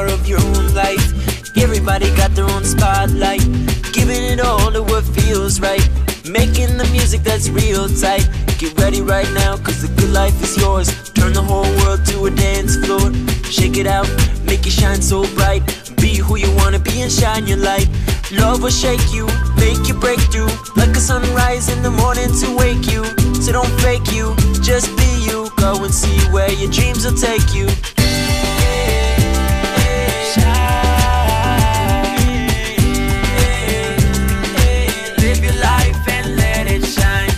star of your own life. Everybody got their own spotlight, giving it all to what feels right, making the music that's real tight. Get ready right now, cause the good life is yours. Turn the whole world to a dance floor. Shake it out, make it shine so bright. Be who you wanna be and shine your light. Love will shake you, make you break through, like a sunrise in the morning to wake you. So don't fake you, just be you. Go and see where your dreams will take you. Live your life and let it shine.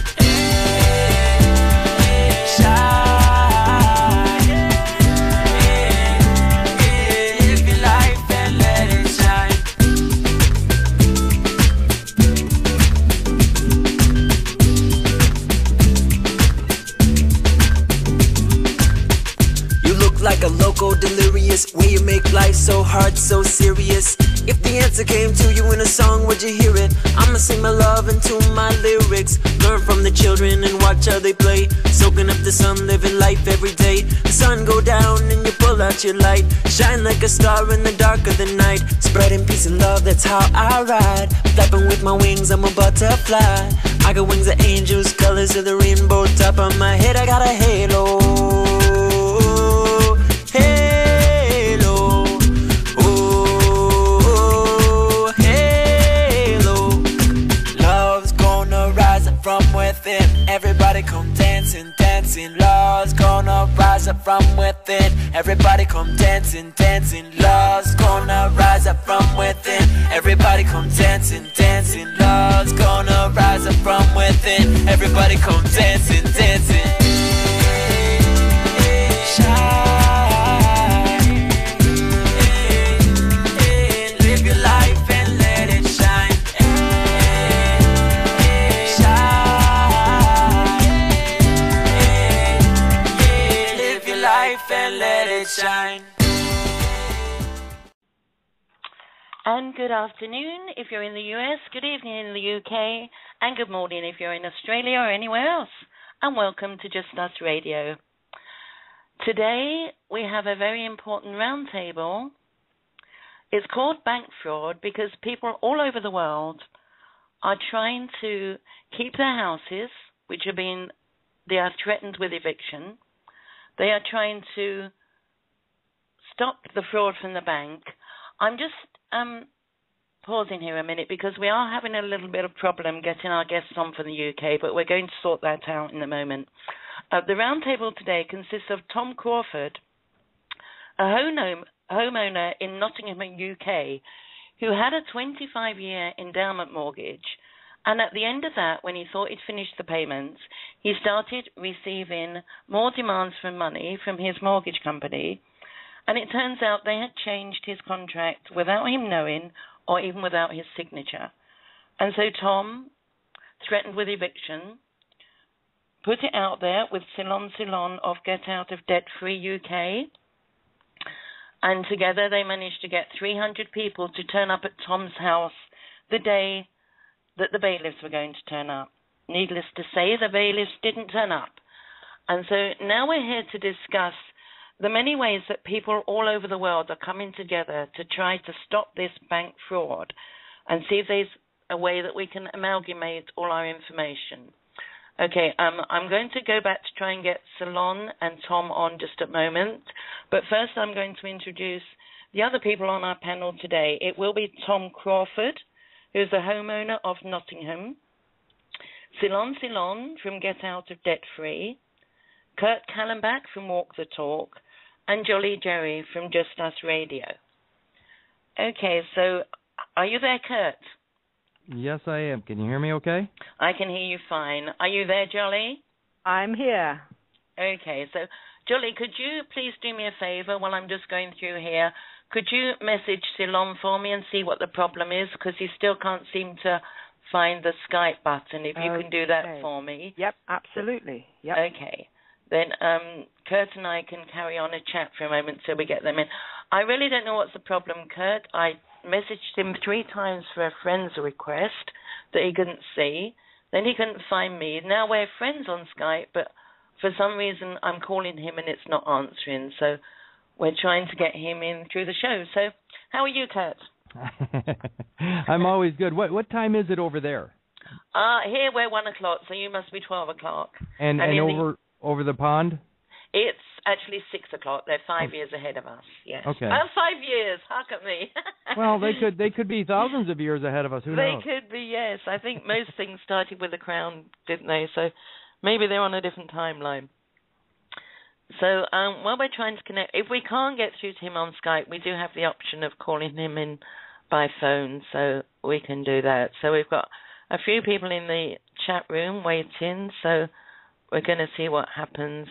Live your life and let it shine. You look like a loco delirious, way you make life so hard, so serious. If the answer came to you in a song, would you hear it? I'ma sing my love into my lyrics. Learn from the children and watch how they play, soaking up the sun, living life every day. The sun go down and you pull out your light, shine like a star in the dark of the night. Spreading peace and love, that's how I ride. Flapping with my wings, I'm a butterfly. I got wings of angels, colors of the rainbow. Top of my head, I got a halo. Halo, oh, halo. Love's gonna rise up from within. Everybody come dancing, dancing. Love's gonna rise up from within. Everybody come dancing, dancing. Love's gonna rise up from within. Everybody come dancing, dancing. Love's gonna rise up from within. Everybody come dancing, dancing. Live your life and let it shine. Live your life and let it shine. And good afternoon if you're in the US, good evening in the UK, and good morning if you're in Australia or anywhere else. And welcome to Just Us Radio. Today we have a very important roundtable. It's called Bank Fraud because people all over the world are trying to keep their houses, which they are threatened with eviction. They are trying to stop the fraud from the bank. I'm just pausing here a minute because we are having a little bit of problem getting our guests on from the UK, but we're going to sort that out in a moment. The roundtable today consists of Tom Crawford, a homeowner in Nottingham, UK, who had a 25-year endowment mortgage, and at the end of that, when he thought he'd finished the payments, he started receiving more demands for money from his mortgage company, and it turns out they had changed his contract without him knowing or even without his signature. And so Tom, threatened with eviction, put it out there with Ceylon of Get Out of Debt Free UK, and together they managed to get 300 people to turn up at Tom's house the day that the bailiffs were going to turn up. Needless to say, the bailiffs didn't turn up. And so now we're here to discuss the many ways that people all over the world are coming together to try to stop this bank fraud and see if there's a way that we can amalgamate all our information. Okay, I'm going to go back to try and get Ceylon and Tom on just a moment, but first I'm going to introduce the other people on our panel today. It will be Tom Crawford, who's a homeowner of Nottingham, Ceylon from Get Out of Debt Free, Kurt Kallenbach from Walk the Talk, and Jolly Jerry from Just Us Radio. Okay, so are you there, Kurt? Yes, I am. Can you hear me okay? I can hear you fine. Are you there, Jolly? I'm here. Okay, so Jolly, could you please do me a favor while I'm just going through here? Could you message Ceylon for me and see what the problem is? Because he still can't seem to find the Skype button. If you can do that for me. Yep, absolutely. Yep. Okay. Then Kurt and I can carry on a chat for a moment till we get them in. I really don't know what's the problem, Kurt. I messaged him 3 times for a friend's request that he couldn't see. Then he couldn't find me. Now we're friends on Skype, but for some reason I'm calling him and it's not answering. So we're trying to get him in through the show. So how are you, Kurt? I'm always good. What time is it over there? Here we're 1 o'clock, so you must be 12 o'clock. And over the pond? It's actually 6 o'clock. They're 5 years ahead of us. Yes. Okay. 5 years. Hark at me. Well, they could be thousands of years ahead of us. Who knows? They could be. Yes. I think most things started with the crown, didn't they? So maybe they're on a different timeline. So while we're trying to connect, if we can't get through to him on Skype, we do have the option of calling him in by phone, so we can do that. So we've got a few people in the chat room waiting, so we're going to see what happens.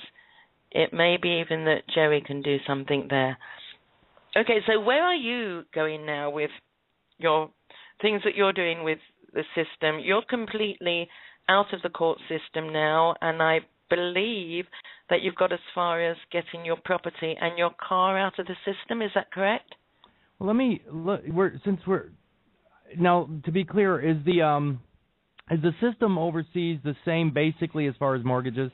It may be even that Jerry can do something there. Okay, so where are you going now with your things that you're doing with the system? You're completely out of the court system now, and I believe that you've got as far as getting your property and your car out of the system. Is that correct? Well, let me look. Now, to be clear, is the system overseas the same basically as far as mortgages?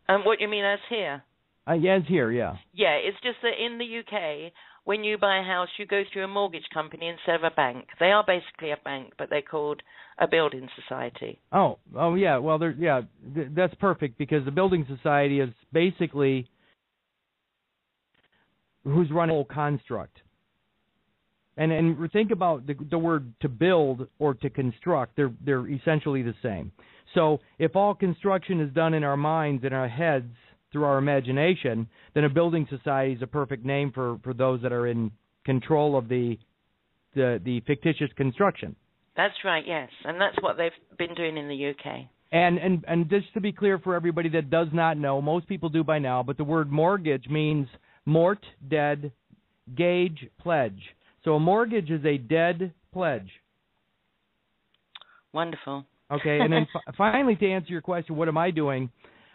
What you mean as here? As here, yeah. Yeah, it's just that in the UK, when you buy a house, you go through a mortgage company instead of a bank. They are basically a bank, but they're called a building society. Oh, yeah. Well, that's perfect, because the building society is basically who's running the whole construct. And think about the word to build or to construct. They're essentially the same. So if all construction is done in our minds, in our heads, through our imagination, then a building society is a perfect name for those that are in control of the fictitious construction. That's right, yes. And that's what they've been doing in the UK. And just to be clear for everybody that does not know, most people do by now, but the word mortgage means mort, dead, gage, pledge. So a mortgage is a dead pledge. Wonderful. Okay, and then finally, to answer your question, what am I doing?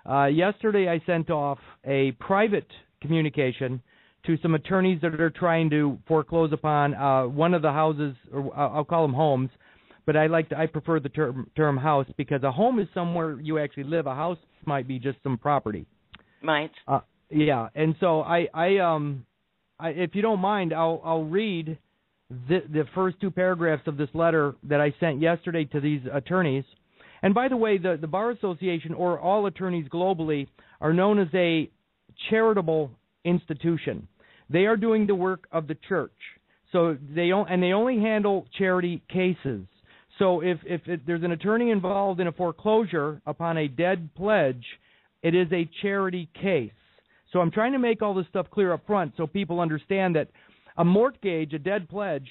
Yesterday I sent off a private communication to some attorneys that are trying to foreclose upon one of the houses, or I'll call them homes, but I prefer the term house, because a home is somewhere you actually live. A house might be just some property. Right. Yeah, and so I if you don't mind, I'll read the first two paragraphs of this letter that I sent yesterday to these attorneys. And by the way, the Bar Association, or all attorneys globally, are known as a charitable institution. They are doing the work of the church. So they only handle charity cases. So if there's an attorney involved in a foreclosure upon a dead pledge, it is a charity case. So I'm trying to make all this stuff clear up front so people understand that a mortgage, a dead pledge,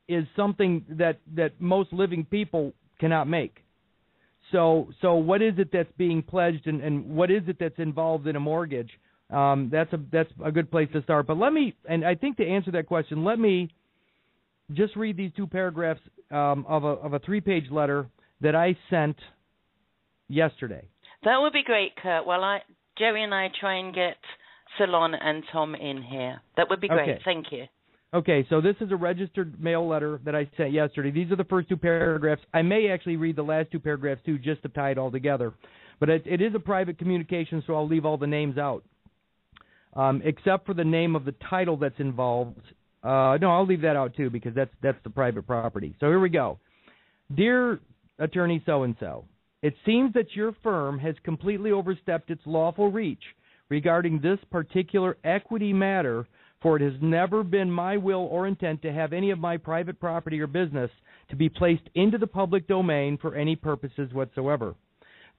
is something that most living people cannot make. So what is it that's being pledged, and what is it that's involved in a mortgage? That's a good place to start. But and I think to answer that question, let me just read these two paragraphs of a 3-page letter that I sent yesterday. That would be great, Kurt. Well, Jerry and I try and get Ceylon and Tom in here. That would be great. Okay. Thank you. Okay, so this is a registered mail letter that I sent yesterday. These are the first two paragraphs. I may actually read the last two paragraphs, too, just to tie it all together. But it is a private communication, so I'll leave all the names out, except for the name of the title that's involved. No, I'll leave that out, too, because that's the private property. So here we go. Dear Attorney so-and-so, it seems that your firm has completely overstepped its lawful reach regarding this particular equity matter, for it has never been my will or intent to have any of my private property or business to be placed into the public domain for any purposes whatsoever.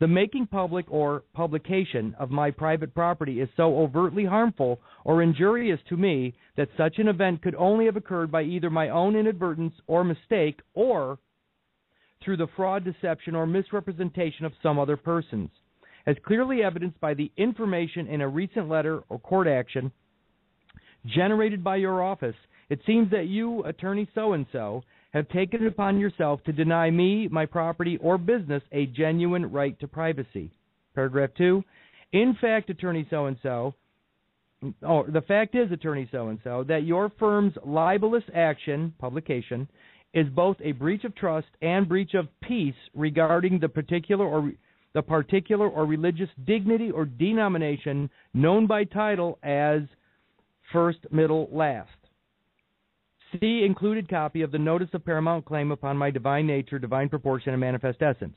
The making public or publication of my private property is so overtly harmful or injurious to me that such an event could only have occurred by either my own inadvertence or mistake, or through the fraud, deception, or misrepresentation of some other persons. As clearly evidenced by the information in a recent letter or court action generated by your office, it seems that you, Attorney so-and-so, have taken it upon yourself to deny me, my property, or business a genuine right to privacy. Paragraph 2, in fact, Attorney so-and-so, the fact is, Attorney so-and-so, that your firm's libelous action, publication, is both a breach of trust and breach of peace regarding the particular or the particular or religious dignity or denomination known by title as first, middle, last. C. Included copy of the notice of paramount claim upon my divine nature, divine proportion, and manifest essence,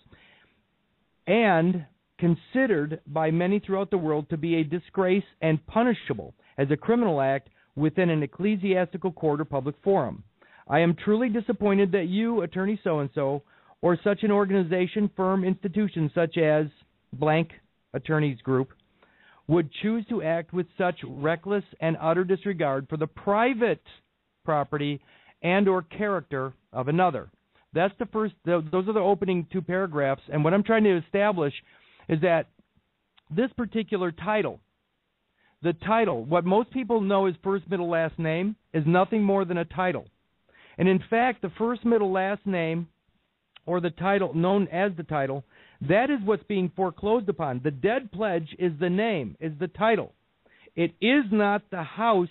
and considered by many throughout the world to be a disgrace and punishable as a criminal act within an ecclesiastical court or public forum. I am truly disappointed that you, attorney so-and-so, or such an organization, firm, institution such as blank attorneys group, would choose to act with such reckless and utter disregard for the private property and or character of another. That's the first, those are the opening two paragraphs, and what I'm trying to establish is that this particular title, the title, what most people know as first, middle, last name, is nothing more than a title. And in fact, the first, middle, last name, or the title, known as the title, that is what's being foreclosed upon. The dead pledge is the name, is the title. It is not the house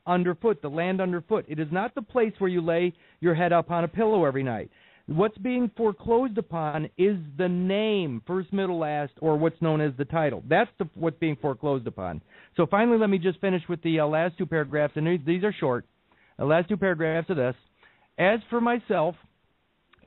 underfoot, the land underfoot. It is not the place where you lay your head up on a pillow every night. What's being foreclosed upon is the name, first, middle, last, or what's known as the title. That's what's being foreclosed upon. So finally, let me just finish with the last two paragraphs, and these are short. The last two paragraphs of this. As for myself,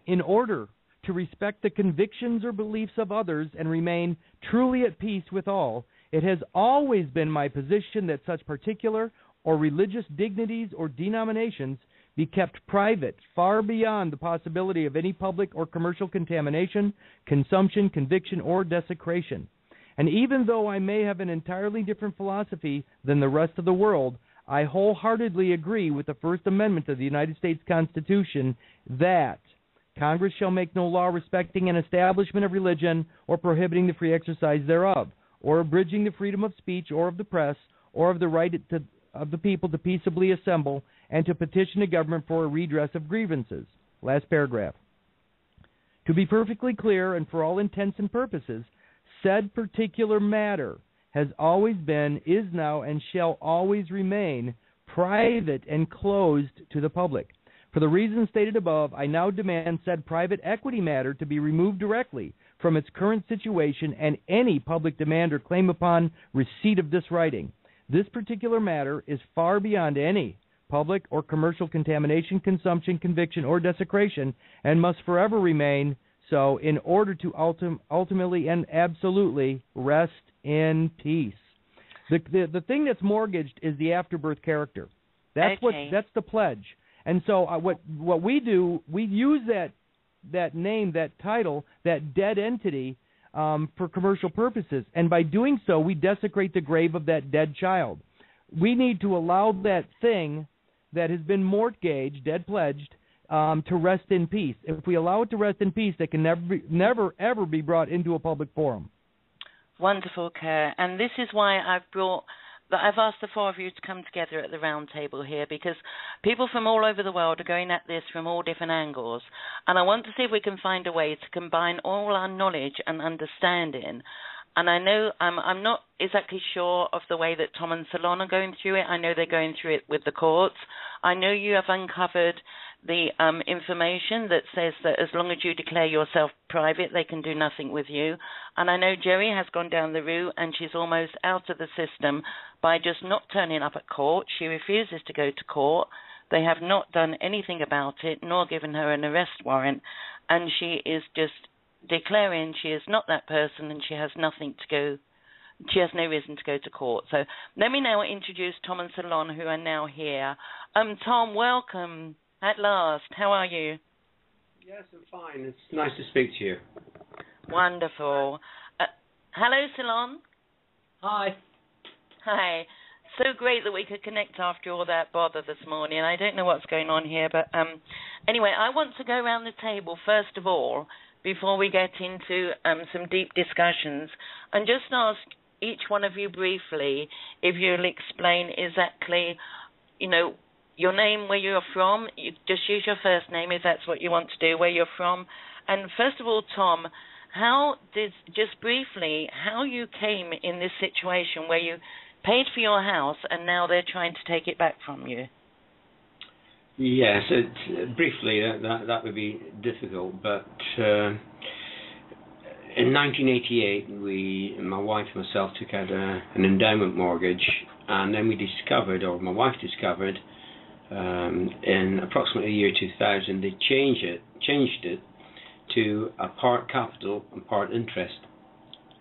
in order to respect the convictions or beliefs of others and remain truly at peace with all, it has always been my position that such particular or religious dignities or denominations be kept private, far beyond the possibility of any public or commercial contamination, consumption, conviction, or desecration. And even though I may have an entirely different philosophy than the rest of the world, I wholeheartedly agree with the First Amendment of the United States Constitution that Congress shall make no law respecting an establishment of religion or prohibiting the free exercise thereof, or abridging the freedom of speech or of the press, or of the right of the people to peaceably assemble and to petition the government for a redress of grievances. Last paragraph. To be perfectly clear and for all intents and purposes, said particular matter has always been, is now, and shall always remain private and closed to the public. For the reasons stated above, I now demand said private equity matter to be removed directly from its current situation and any public demand or claim upon receipt of this writing. This particular matter is far beyond any public or commercial contamination, consumption, conviction, or desecration, and must forever remain so in order to ultimately and absolutely rest in peace. The thing that's mortgaged is the afterbirth character. That's that's the pledge. And so what we do, we use that name, that title, that dead entity for commercial purposes. And by doing so, we desecrate the grave of that dead child. We need to allow that thing that has been mortgaged, dead pledged, to rest in peace. If we allow it to rest in peace, it can never, ever be brought into a public forum. Wonderful, Kerr. And this is why I've asked the four of you to come together at the round table here, because people from all over the world are going at this from all different angles. And I want to see if we can find a way to combine all our knowledge and understanding. And I know I'm not exactly sure of the way that Tom and Ceylon are going through it. I know they're going through it with the courts. I know you have uncovered the information that says that as long as you declare yourself private, they can do nothing with you. And I know Geri has gone down the route and she's almost out of the system by just not turning up at court. She refuses to go to court. They have not done anything about it, nor given her an arrest warrant. And she is just declaring she is not that person and she has nothing to go. She has no reason to go to court. So let me now introduce Tom and Ceylon, who are now here. Tom, welcome. At last, how are you? Yes, I'm fine. It's nice to speak to you. Wonderful. Hello, Ceylon. Hi. Hi. So great that we could connect after all that bother this morning. I don't know what's going on here, but anyway, I want to go around the table first of all, before we get into some deep discussions, and just ask each one of you briefly if you'll explain exactly, your name, where you're from. You just use your first name if that's what you want to do, where you're from. And first of all, Tom, just briefly, how you came in this situation where you paid for your house and now they're trying to take it back from you. Yes, briefly, that would be difficult, but in 1988, my wife and myself took out an endowment mortgage, and then we discovered, or my wife discovered, in approximately the year 2000, they changed it to a part capital and part interest.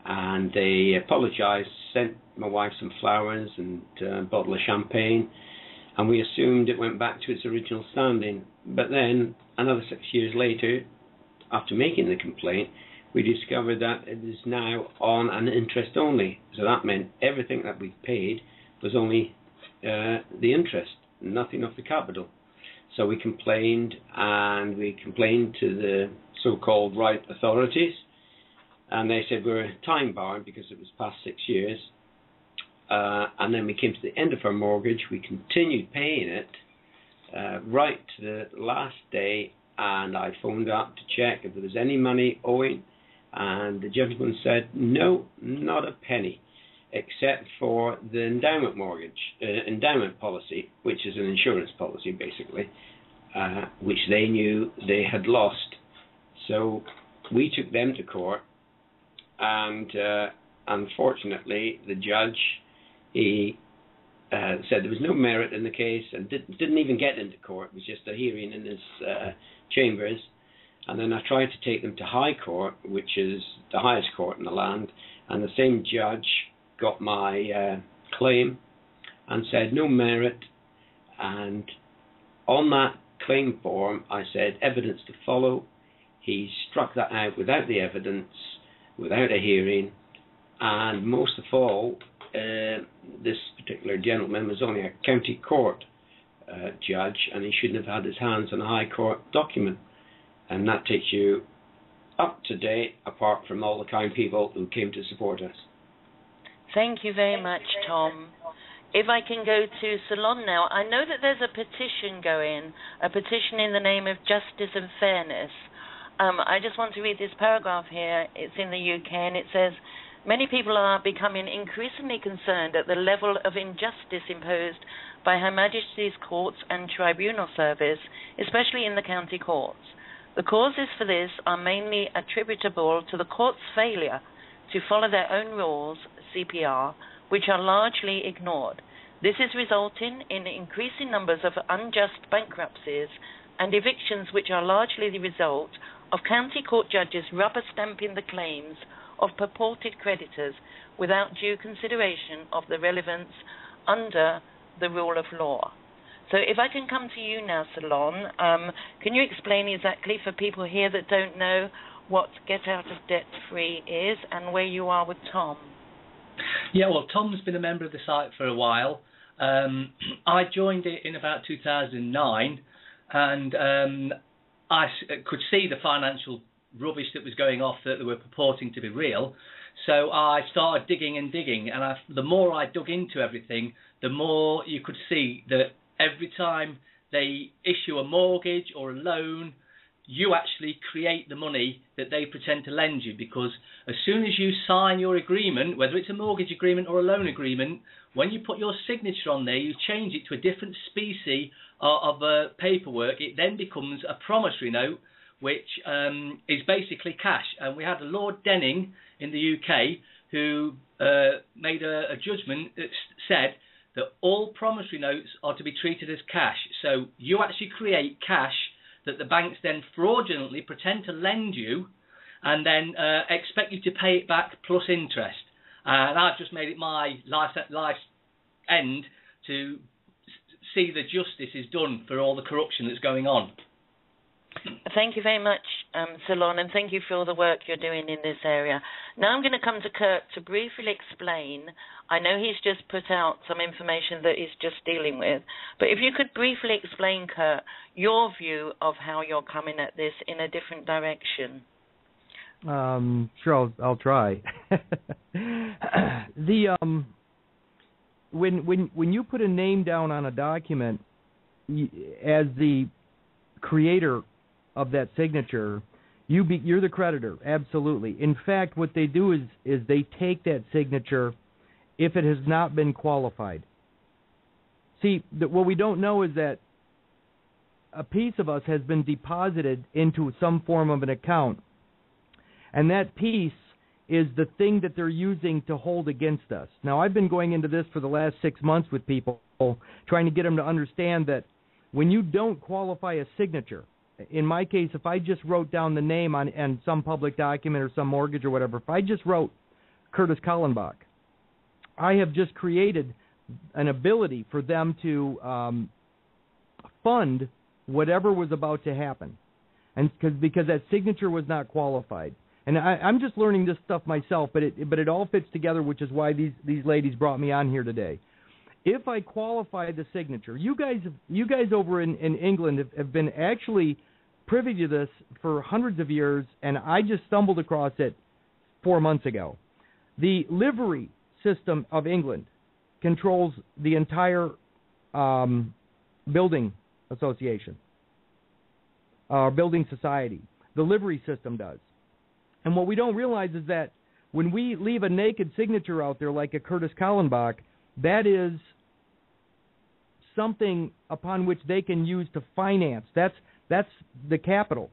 And they apologized, sent my wife some flowers and a bottle of champagne, and we assumed it went back to its original standing. But then, another 6 years later, after making the complaint, we discovered that it is now on an interest only. So that meant everything that we paid was only the interest, nothing of the capital. So we complained, and we complained to the so-called right authorities, and they said we were time bound because it was past 6 years. And then we came to the end of our mortgage. We continued paying it right to the last day, and I phoned up to check if there was any money owing, and the gentleman said no, not a penny, except for the endowment mortgage, endowment policy, which is an insurance policy basically, which they knew they had lost. So we took them to court, and unfortunately the judge, he said there was no merit in the case and didn't even get into court. It was just a hearing in his chambers. And then I tried to take them to High Court, which is the highest court in the land, and the same judge got my claim and said no merit. And on that claim form I said evidence to follow. He struck that out without the evidence, without a hearing, and most of all, this particular gentleman was only a county court judge, and he shouldn't have had his hands on a High Court document. And that takes you up to date, apart from all the kind people who came to support us. Thank you very much, Tom. If I can go to Ceylon now, I know that there's a petition going, a petition in the name of justice and fairness. I just want to read this paragraph here. It's in the UK, and it says, many people are becoming increasingly concerned at the level of injustice imposed by Her Majesty's courts and tribunal service, especially in the county courts. The causes for this are mainly attributable to the court's failure to follow their own rules, CPR, which are largely ignored. This is resulting in increasing numbers of unjust bankruptcies and evictions, which are largely the result of county court judges rubber stamping the claims of purported creditors without due consideration of the relevance under the rule of law. So if I can come to you now, Ceylon, can you explain exactly for people here that don't know what Get Out of Debt Free is and where you are with Tom? Yeah, well, Tom's been a member of the site for a while. I joined it in about 2009, and I could see the financial rubbish that was going off that they were purporting to be real. So I started digging and digging, and the more I dug into everything, the more you could see that every time they issue a mortgage or a loan, you actually create the money that they pretend to lend you, because as soon as you sign your agreement, whether it's a mortgage agreement or a loan agreement, when you put your signature on there, you change it to a different species of paperwork. It then becomes a promissory note, which is basically cash. And we had a Lord Denning in the UK who made a judgment that said that all promissory notes are to be treated as cash. So you actually create cash that the banks then fraudulently pretend to lend you, and then expect you to pay it back plus interest. And I've just made it my life's end to see that justice is done for all the corruption that's going on. Thank you very much, Ceylon, and thank you for all the work you're doing in this area. Now I'm going to come to Kurt to briefly explain. I know he's just put out some information that he's just dealing with, but if you could briefly explain, Kurt, your view of how you're coming at this in a different direction. Sure, I'll try. When you put a name down on a document as the creator of that signature, you're the creditor, absolutely. In fact, what they do is they take that signature if it has not been qualified. See, what we don't know is that a piece of us has been deposited into some form of an account, and that piece is the thing that they're using to hold against us. Now, I've been going into this for the last 6 months with people, trying to get them to understand that when you don't qualify a signature, in my case, if I just wrote down the name on some public document or some mortgage or whatever, if I just wrote Curtis Kallenbach, I have just created an ability for them to fund whatever was about to happen, and because that signature was not qualified. And I'm just learning this stuff myself, but it all fits together, which is why these ladies brought me on here today. If I qualify the signature, you guys over in England have been actually privy to this for hundreds of years, and I just stumbled across it 4 months ago. The livery system of England controls the entire building association, building society. The livery system does. And what we don't realize is that when we leave a naked signature out there like a Curtis Kallenbach, that is something upon which they can use to finance. That's the capital.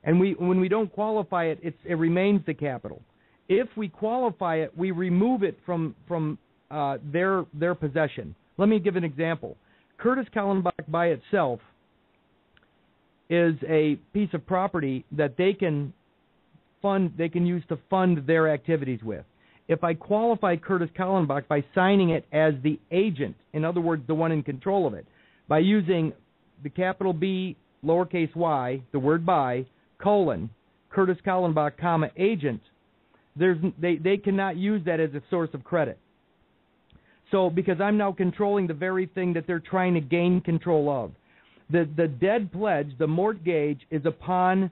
And when we don't qualify it, it remains the capital. If we qualify it, we remove it from their possession. Let me give an example. Curtis Kallenbach by itself is a piece of property that they can use to fund their activities with. If I qualify Curtis Kallenbach by signing it as the agent, in other words, the one in control of it, by using the capital B, lowercase y, the word by, colon, Curtis Kallenbach, comma, agent, they cannot use that as a source of credit. So, because I'm now controlling the very thing that they're trying to gain control of. The dead pledge, the mortgage, is upon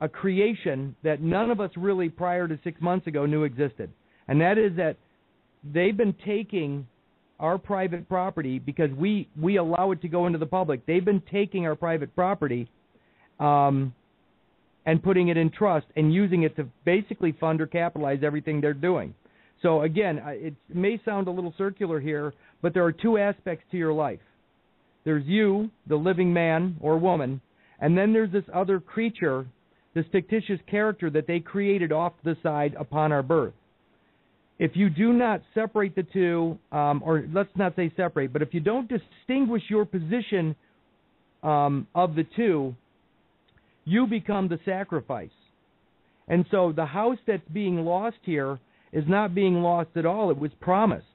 a creation that none of us really prior to 6 months ago knew existed. And that is that they've been taking our private property because we allow it to go into the public. They've been taking our private property and putting it in trust and using it to basically fund or capitalize everything they're doing. So again, it may sound a little circular here, but there are two aspects to your life. There's you, the living man or woman, and then there's this other creature, this fictitious character that they created off the side upon our birth. If you do not separate the two, or let's not say separate, but if you don't distinguish your position of the two, you become the sacrifice. And so the house that's being lost here is not being lost at all. It was promised.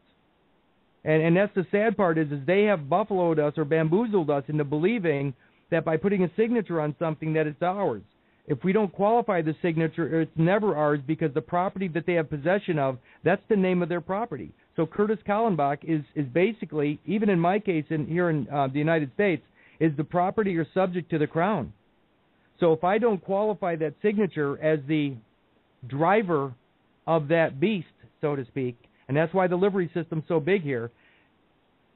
And that's the sad part is they have buffaloed us or bamboozled us into believing that by putting a signature on something that it's ours. If we don't qualify the signature, it's never ours because the property that they have possession of, that's the name of their property. So Curtis Kallenbach is basically, even in my case here in the United States, is the property or subject to the Crown. So if I don't qualify that signature as the driver of that beast, so to speak, and that's why the livery system's so big here,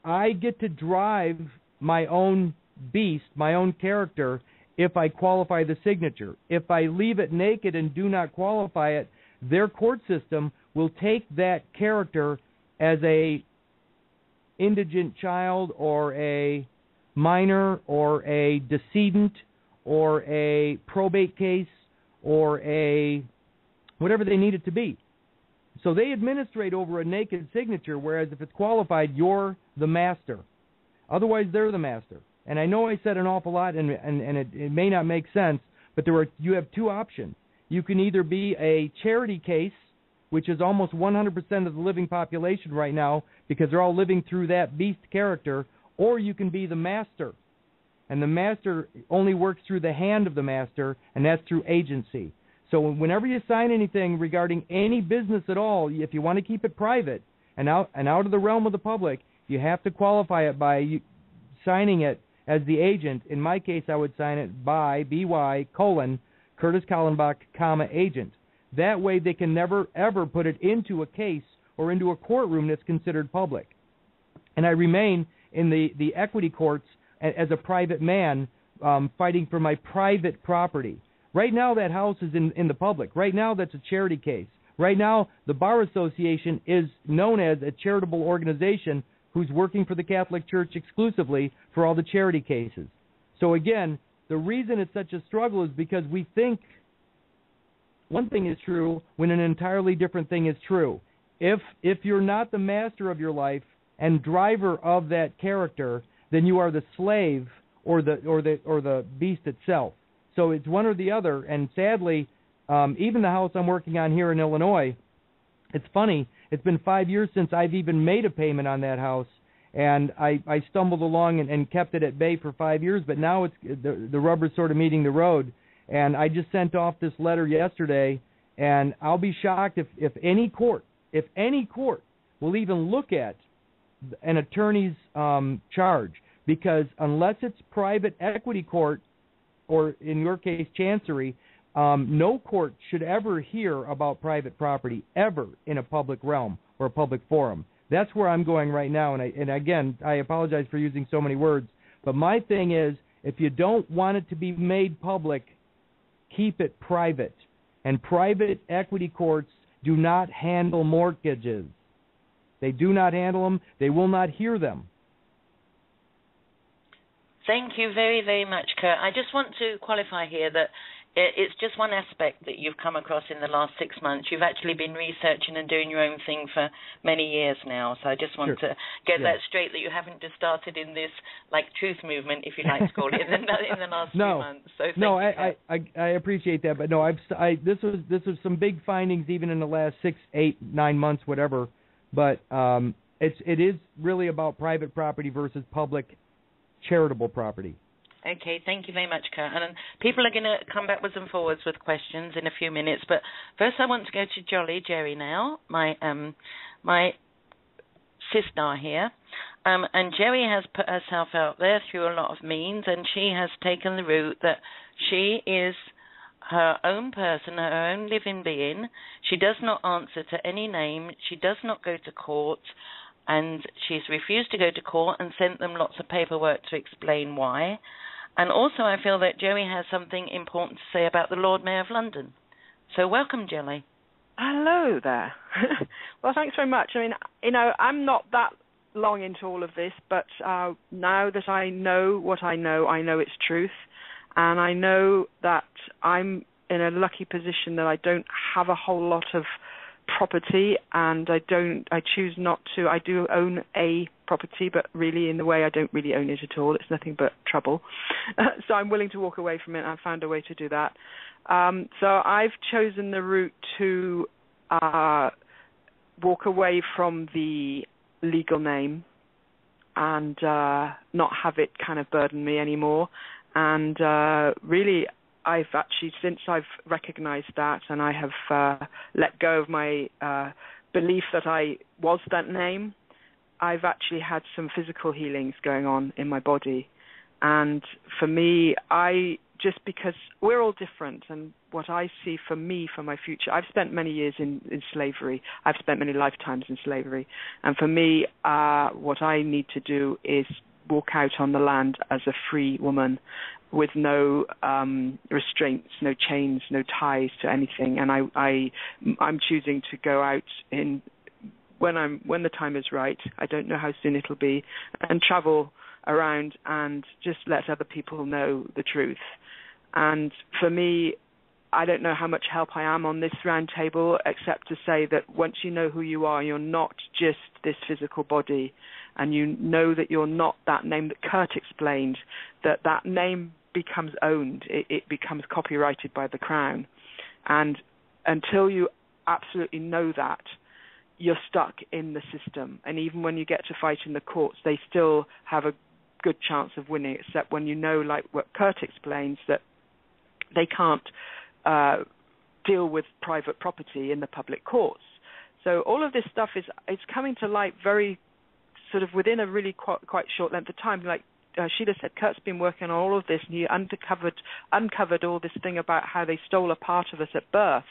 I get to drive my own beast, my own character, if I qualify the signature. If I leave it naked and do not qualify it, their court system will take that character as a indigent child or a minor or a decedent or a probate case or a whatever they need it to be. So they administrate over a naked signature, whereas if it's qualified, you're the master. Otherwise, they're the master. And I know I said an awful lot, and it may not make sense, but you have two options. You can either be a charity case, which is almost 100% of the living population right now because they're all living through that beast character, or you can be the master. And the master only works through the hand of the master, and that's through agency. So whenever you sign anything regarding any business at all, if you want to keep it private and out of the realm of the public, you have to qualify it by signing it as the agent. In my case, I would sign it by BY colon Curtis Kallenbach, comma, agent. That way they can never, ever put it into a case or into a courtroom that's considered public. And I remain in the equity courts as a private man fighting for my private property. Right now that house is in the public. Right now that's a charity case. Right now the Bar Association is known as a charitable organization who's working for the Catholic Church exclusively for all the charity cases. So again, the reason it's such a struggle is because we think one thing is true when an entirely different thing is true. If you're not the master of your life and driver of that character, then you are the slave or the beast itself. So it's one or the other. And sadly, even the house I'm working on here in Illinois, it's funny. It's been 5 years since I've even made a payment on that house, and I stumbled along and kept it at bay for 5 years. But now it's the rubber's sort of meeting the road, and I just sent off this letter yesterday, and I'll be shocked if any court will even look at an attorney's charge, because unless it's private equity court, or in your case, chancery, no court should ever hear about private property ever in a public realm or a public forum. That's where I'm going right now, and again, I apologize for using so many words, but my thing is, if you don't want it to be made public, keep it private. And private equity courts do not handle mortgages. They do not handle them. They will not hear them. Thank you very, very much, Kurt. I just want to qualify here that it's just one aspect that you've come across in the last 6 months. You've actually been researching and doing your own thing for many years now. So I just want to get that straight, that you haven't just started in this truth movement, if you like to call it, in the last few months. So I appreciate that, but no, this was some big findings even in the last 6, 8, 9 months, whatever. But it is really about private property versus public charitable property. Okay, thank you very much, Kurt. And people are going to come backwards and forwards with questions in a few minutes. But first I want to go to Geri now, my sister here. And Geri has put herself out there through a lot of means, and she has taken the route that she is her own person, her own living being. She does not answer to any name. She does not go to court. And she's refused to go to court and sent them lots of paperwork to explain why. And also I feel that Geri has something important to say about the Lord Mayor of London. So welcome, Geri. Hello there. Well, thanks very much. I mean, I'm not that long into all of this, but now that I know what I know it's truth. And I know that I'm in a lucky position that I don't have a whole lot of property, and I choose not to. I do own a property, but really in the way I don't really own it at all. It's nothing but trouble. So I'm willing to walk away from it, and I've found a way to do that. So I've chosen the route to walk away from the legal name and not have it kind of burden me anymore. And really, I've actually, since I've recognized that and I have let go of my belief that I was that name, I've actually had some physical healings going on in my body. And for me, because we're all different, and what I see for me, for my future, I've spent many years in slavery. I've spent many lifetimes in slavery. And for me, what I need to do is walk out on the land as a free woman with no restraints, no chains, no ties to anything. And I'm choosing to go out when the time is right. I don't know how soon it'll be, and travel around and just let other people know the truth. And for me, I don't know how much help I am on this roundtable, except to say that once you know who you are, you're not just this physical body, and you know that you're not that name that Kurt explained, that name becomes owned. It becomes copyrighted by the Crown. And until you absolutely know that, you're stuck in the system. And even when you get to fight in the courts, they still have a good chance of winning, except when you know, like what Kurt explains, that they can't deal with private property in the public courts. So all of this stuff is coming to light very sort of within a really quite short length of time. Like Sheila said, Kurt's been working on all of this, and he uncovered all this thing about how they stole a part of us at birth.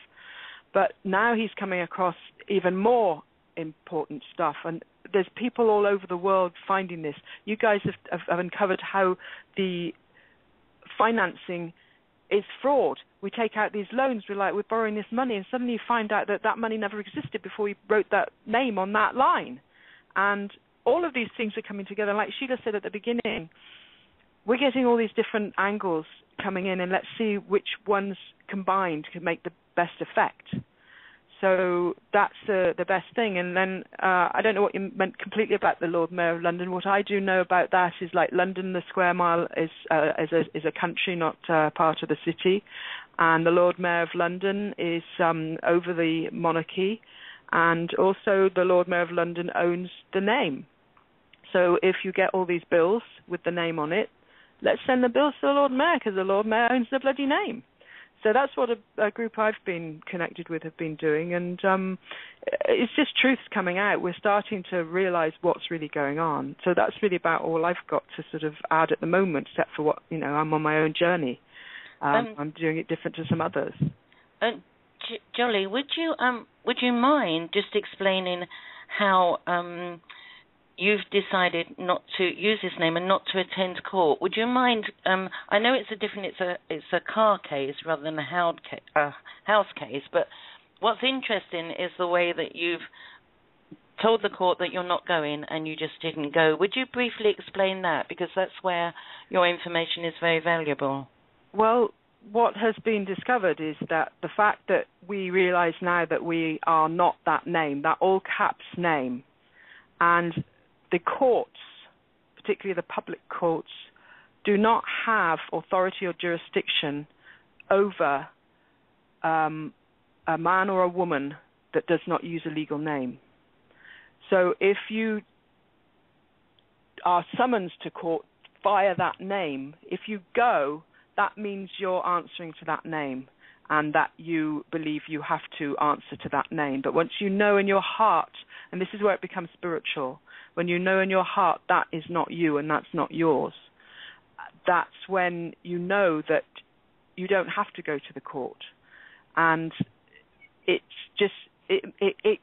But now he's coming across even more important stuff, and there's people all over the world finding this. You guys have uncovered how the financing is fraud. We take out these loans, we're borrowing this money, and suddenly you find out that money never existed before you wrote that name on that line. And all of these things are coming together. Like Sheila said at the beginning, we're getting all these different angles coming in, and let's see which ones combined can make the best effect. So that's the best thing. And then I don't know what you meant completely about the Lord Mayor of London. What I do know about that is, like, London, the square mile is a country, not part of the city, and the Lord Mayor of London is over the monarchy, and also the Lord Mayor of London owns the name. So if you get all these bills with the name on it, let's send the bills to the Lord Mayor, because the Lord Mayor owns the bloody name. So that's what a group I've been connected with have been doing, and it's just truths coming out. We're starting to realise what's really going on. So that's really about all I've got to sort of add at the moment, except for what, I'm on my own journey. I'm doing it different to some others. Jolly, would you mind just explaining how you've decided not to use this name and not to attend court? Would you mind? I know it's a car case rather than a house case, but what's interesting is the way that you've told the court that you're not going and you just didn't go. Would you briefly explain that, because that's where your information is very valuable? Well, what has been discovered is that the fact that we realise now that we are not that name, that all caps name, and the courts, particularly the public courts, do not have authority or jurisdiction over a man or a woman that does not use a legal name. So if you are summoned to court via that name, if you go, that means you're answering to that name and that you believe you have to answer to that name. But once you know in your heart, and this is where it becomes spiritual, when you know in your heart that is not you and that's not yours, that's when you know that you don't have to go to the court. And it's just, it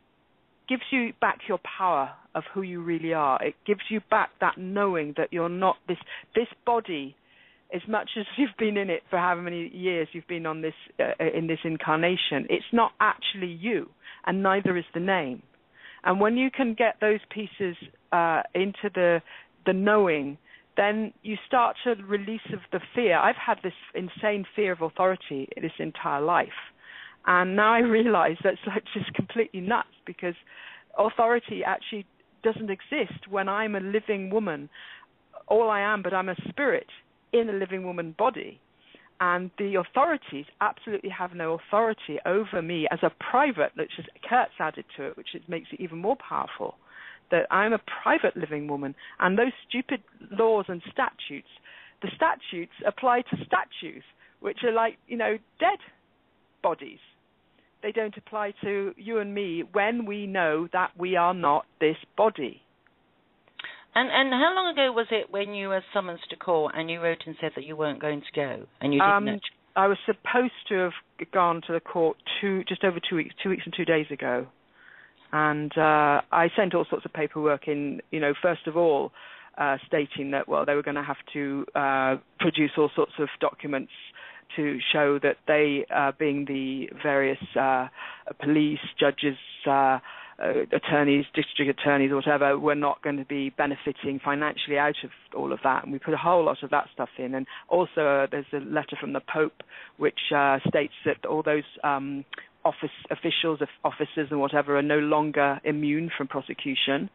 gives you back your power of who you really are. It gives you back that knowing that you're not this body. As much as you've been in it for however many years you've been on this in this incarnation, it's not actually you, and neither is the name. And when you can get those pieces into the knowing, then you start to release of the fear. I've had this insane fear of authority this entire life, and now I realize that's like just completely nuts, because authority actually doesn't exist when I'm a living woman. All I am, but I'm a spirit in a living woman body, and the authorities absolutely have no authority over me as a private, which is Kurt's added to it, which makes it even more powerful, that I'm a private living woman, and those stupid laws and statutes, the statutes apply to statues, which are like, dead bodies. They don't apply to you and me when we know that we are not this body. And how long ago was it when you were summoned to court and you wrote and said that you weren't going to go and you didn't? I was supposed to have gone to the court just over 2 weeks and 2 days ago, and I sent all sorts of paperwork in. First of all, stating that they were going to have to produce all sorts of documents to show that they, being the various police, judges, attorneys, district attorneys, or whatever, were not going to be benefiting financially out of all of that. And we put a whole lot of that stuff in. And also there's a letter from the Pope which states that all those officers and whatever are no longer immune from prosecution.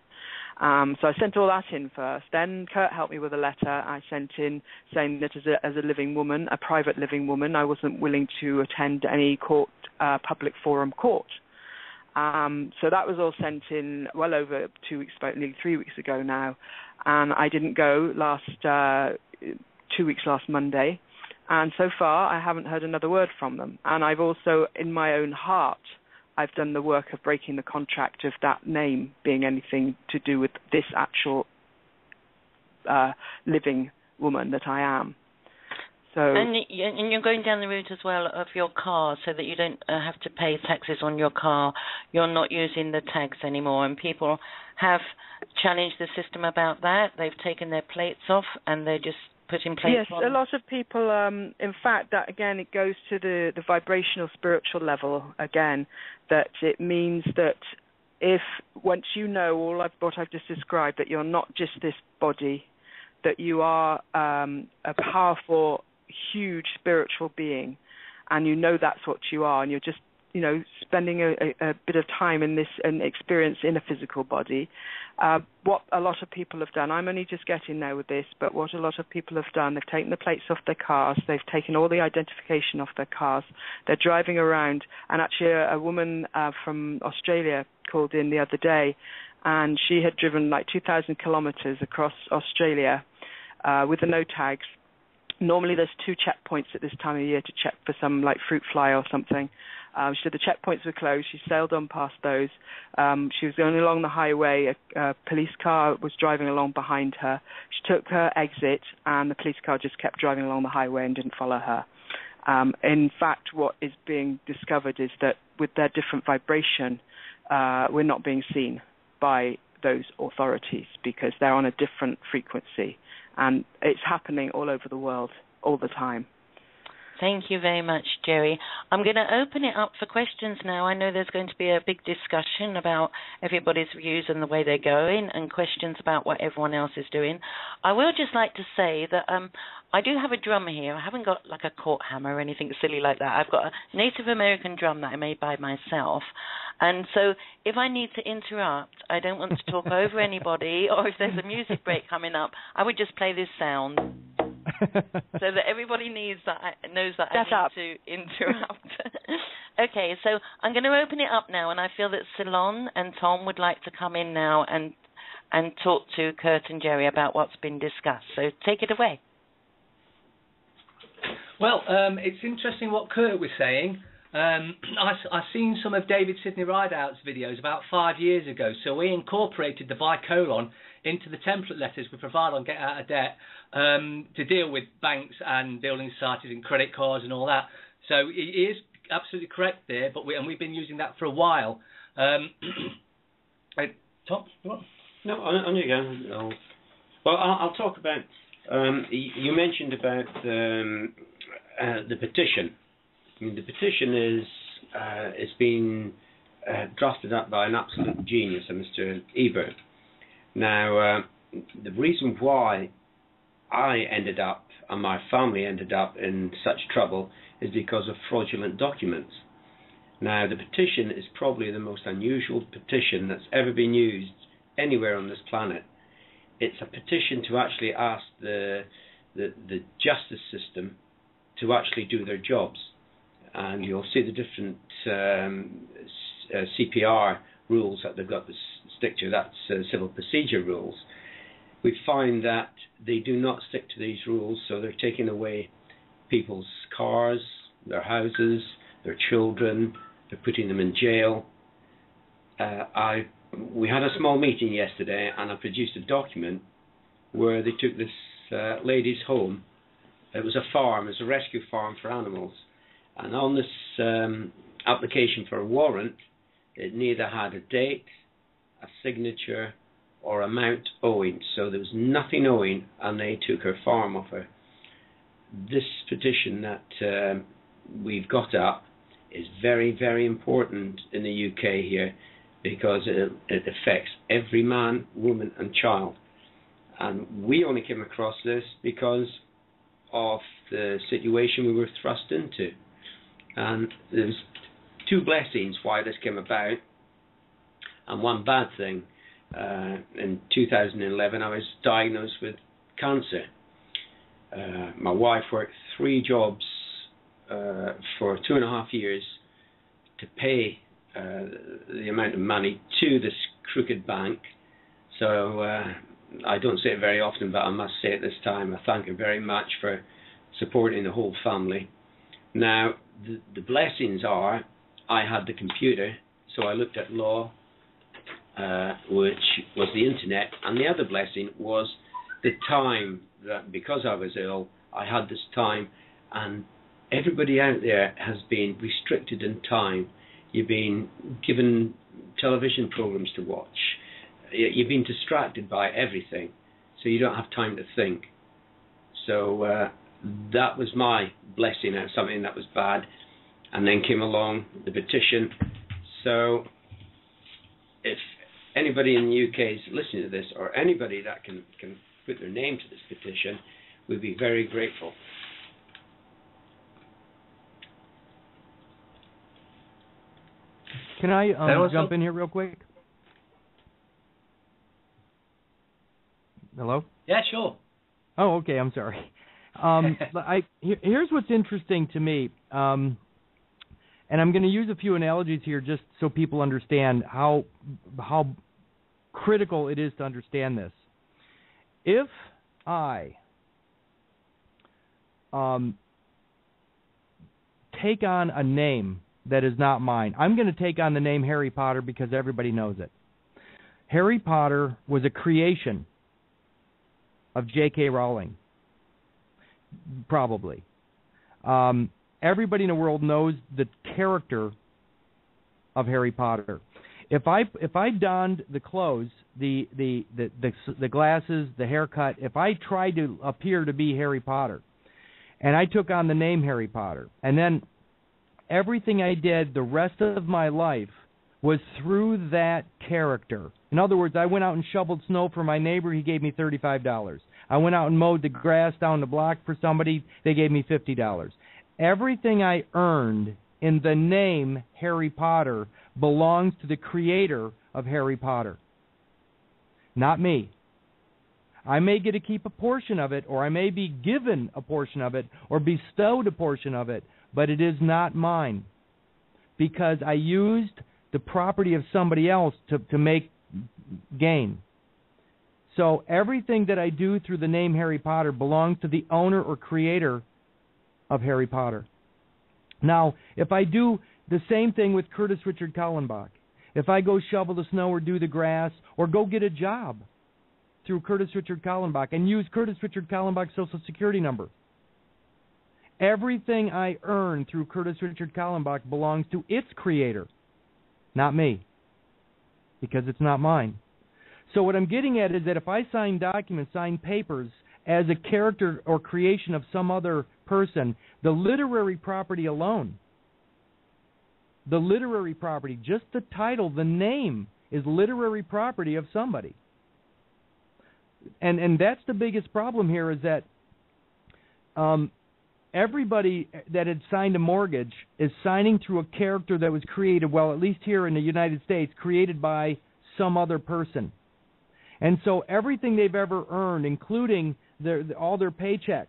So I sent all that in first. Then Kurt helped me with a letter I sent in saying that as a living woman, a private living woman, I wasn't willing to attend any court, public forum court. So that was all sent in well over 2 weeks ago, nearly 3 weeks ago now, and I didn't go 2 weeks last Monday, and so far I haven't heard another word from them. And I've also, in my own heart, I've done the work of breaking the contract of that name being anything to do with this actual living woman that I am. So, and you're going down the route as well of your car, so that you don't have to pay taxes on your car. You're not using the tags anymore, and people have challenged the system about that. They've taken their plates off and they're just putting plates on. Yes, a lot of people, in fact, that again, it goes to the vibrational spiritual level again, that it means that if once you know what I've just described, that you're not just this body, that you are a powerful, huge spiritual being, and you know that's what you are, and you're just spending a bit of time in this and experience in a physical body. What a lot of people have done, I'm only just getting there with this, but what a lot of people have done, they've taken the plates off their cars, they've taken all the identification off their cars, they're driving around, and actually a woman from Australia called in the other day, and she had driven like 2,000 kilometers across Australia with the no tags. Normally there's 2 checkpoints at this time of year to check for some like fruit fly or something. She said the checkpoints were closed. She sailed on past those. She was going along the highway. A police car was driving along behind her. She took her exit, and the police car just kept driving along the highway and didn't follow her. In fact, what is being discovered is that with their different vibration, we're not being seen by those authorities because they're on a different frequency. And it's happening all over the world all the time. Thank you very much, Geri. I'm going to open it up for questions now. I know there's going to be a big discussion about everybody's views and the way they're going and questions about what everyone else is doing. I will just like to say that I do have a drum here. I haven't got like a court hammer or anything silly like that. I've got a Native American drum that I made by myself. And so if I need to interrupt, I don't want to talk over anybody, or if there's a music break coming up, I would just play this sound. So that everybody knows that I need to interrupt. Okay, so I'm going to open it up now, and I feel that Ceylon and Tom would like to come in now and talk to Kurt and Geri about what's been discussed. So take it away. Well, it's interesting what Kurt was saying. I've seen some of David Sidney Rideout's videos about 5 years ago, so we incorporated the bicolon into the template letters we provide on Get Out of Debt to deal with banks and building societies and credit cards and all that. So it is absolutely correct there, but we've been using that for a while. Tom, you want? No, on you go. No. Well, I'll talk about. You mentioned about the petition. I mean, the petition is being drafted up by an absolute genius, Mr. Ebert. Now, the reason why I ended up and my family ended up in such trouble is because of fraudulent documents. Now, the petition is probably the most unusual petition that's ever been used anywhere on this planet. It's a petition to actually ask the justice system to actually do their jobs. And you'll see the different CPR rules that they've got to stick to. That's civil procedure rules. We find that they do not stick to these rules, so they're taking away people's cars, their houses, their children. They're putting them in jail. We had a small meeting yesterday, and I produced a document where they took this lady's home. It was a farm, it was a rescue farm for animals. And on this application for a warrant, it neither had a date, a signature, or amount owing. So there was nothing owing, and they took her farm off her. This petition that we've got up is very, very important in the UK here, because it affects every man, woman, and child. And we only came across this because of the situation we were thrust into. And there's two blessings why this came about, and one bad thing. In 2011, I was diagnosed with cancer. My wife worked 3 jobs for 2.5 years to pay the amount of money to this crooked bank. So I don't say it very often, but I must say it this time. I thank her very much for supporting the whole family. Now, the blessings are, I had the computer, so I looked at law, which was the internet, and the other blessing was the time, that because I was ill, I had this time, and everybody out there has been restricted in time. You've been given television programs to watch. You've been distracted by everything, so you don't have time to think. So that was my blessing out of something that was bad, and then came along the petition. So if anybody in the UK is listening to this, or anybody that can put their name to this petition, we'd be very grateful. Can I jump in here real quick? Hello? Yeah, sure. Oh, okay. I'm sorry. Here's what's interesting to me, and I'm going to use a few analogies here just so people understand how critical it is to understand this. If I take on a name that is not mine, I'm going to take on the name Harry Potter because everybody knows it. Harry Potter was a creation of J.K. Rowling, probably. Everybody in the world knows the character of Harry Potter. If I donned the clothes, the glasses, the haircut, if I tried to appear to be Harry Potter, and I took on the name Harry Potter, and then everything I did the rest of my life was through that character. In other words, I went out and shoveled snow for my neighbor, he gave me $35. I went out and mowed the grass down the block for somebody, they gave me $50. Everything I earned in the name Harry Potter belongs to the creator of Harry Potter, not me. I may get to keep a portion of it, or I may be given a portion of it, or bestowed a portion of it, but it is not mine because I used the property of somebody else to make gain. So everything that I do through the name Harry Potter belongs to the owner or creator of Harry Potter. Now, if I do the same thing with Curtis Richard Kallenbach, if I go shovel the snow or do the grass or go get a job through Curtis Richard Kallenbach and use Curtis Richard Kallenbach's Social Security number, everything I earn through Curtis Richard Kallenbach belongs to its creator, not me, because it's not mine. So what I'm getting at is that if I sign documents, sign papers as a character or creation of some other person, the literary property alone, the literary property, just the title, the name, is literary property of somebody. And that's the biggest problem here, is that everybody that had signed a mortgage is signing through a character that was created, well, at least here in the United States, created by some other person. And so everything they've ever earned, including all their paychecks,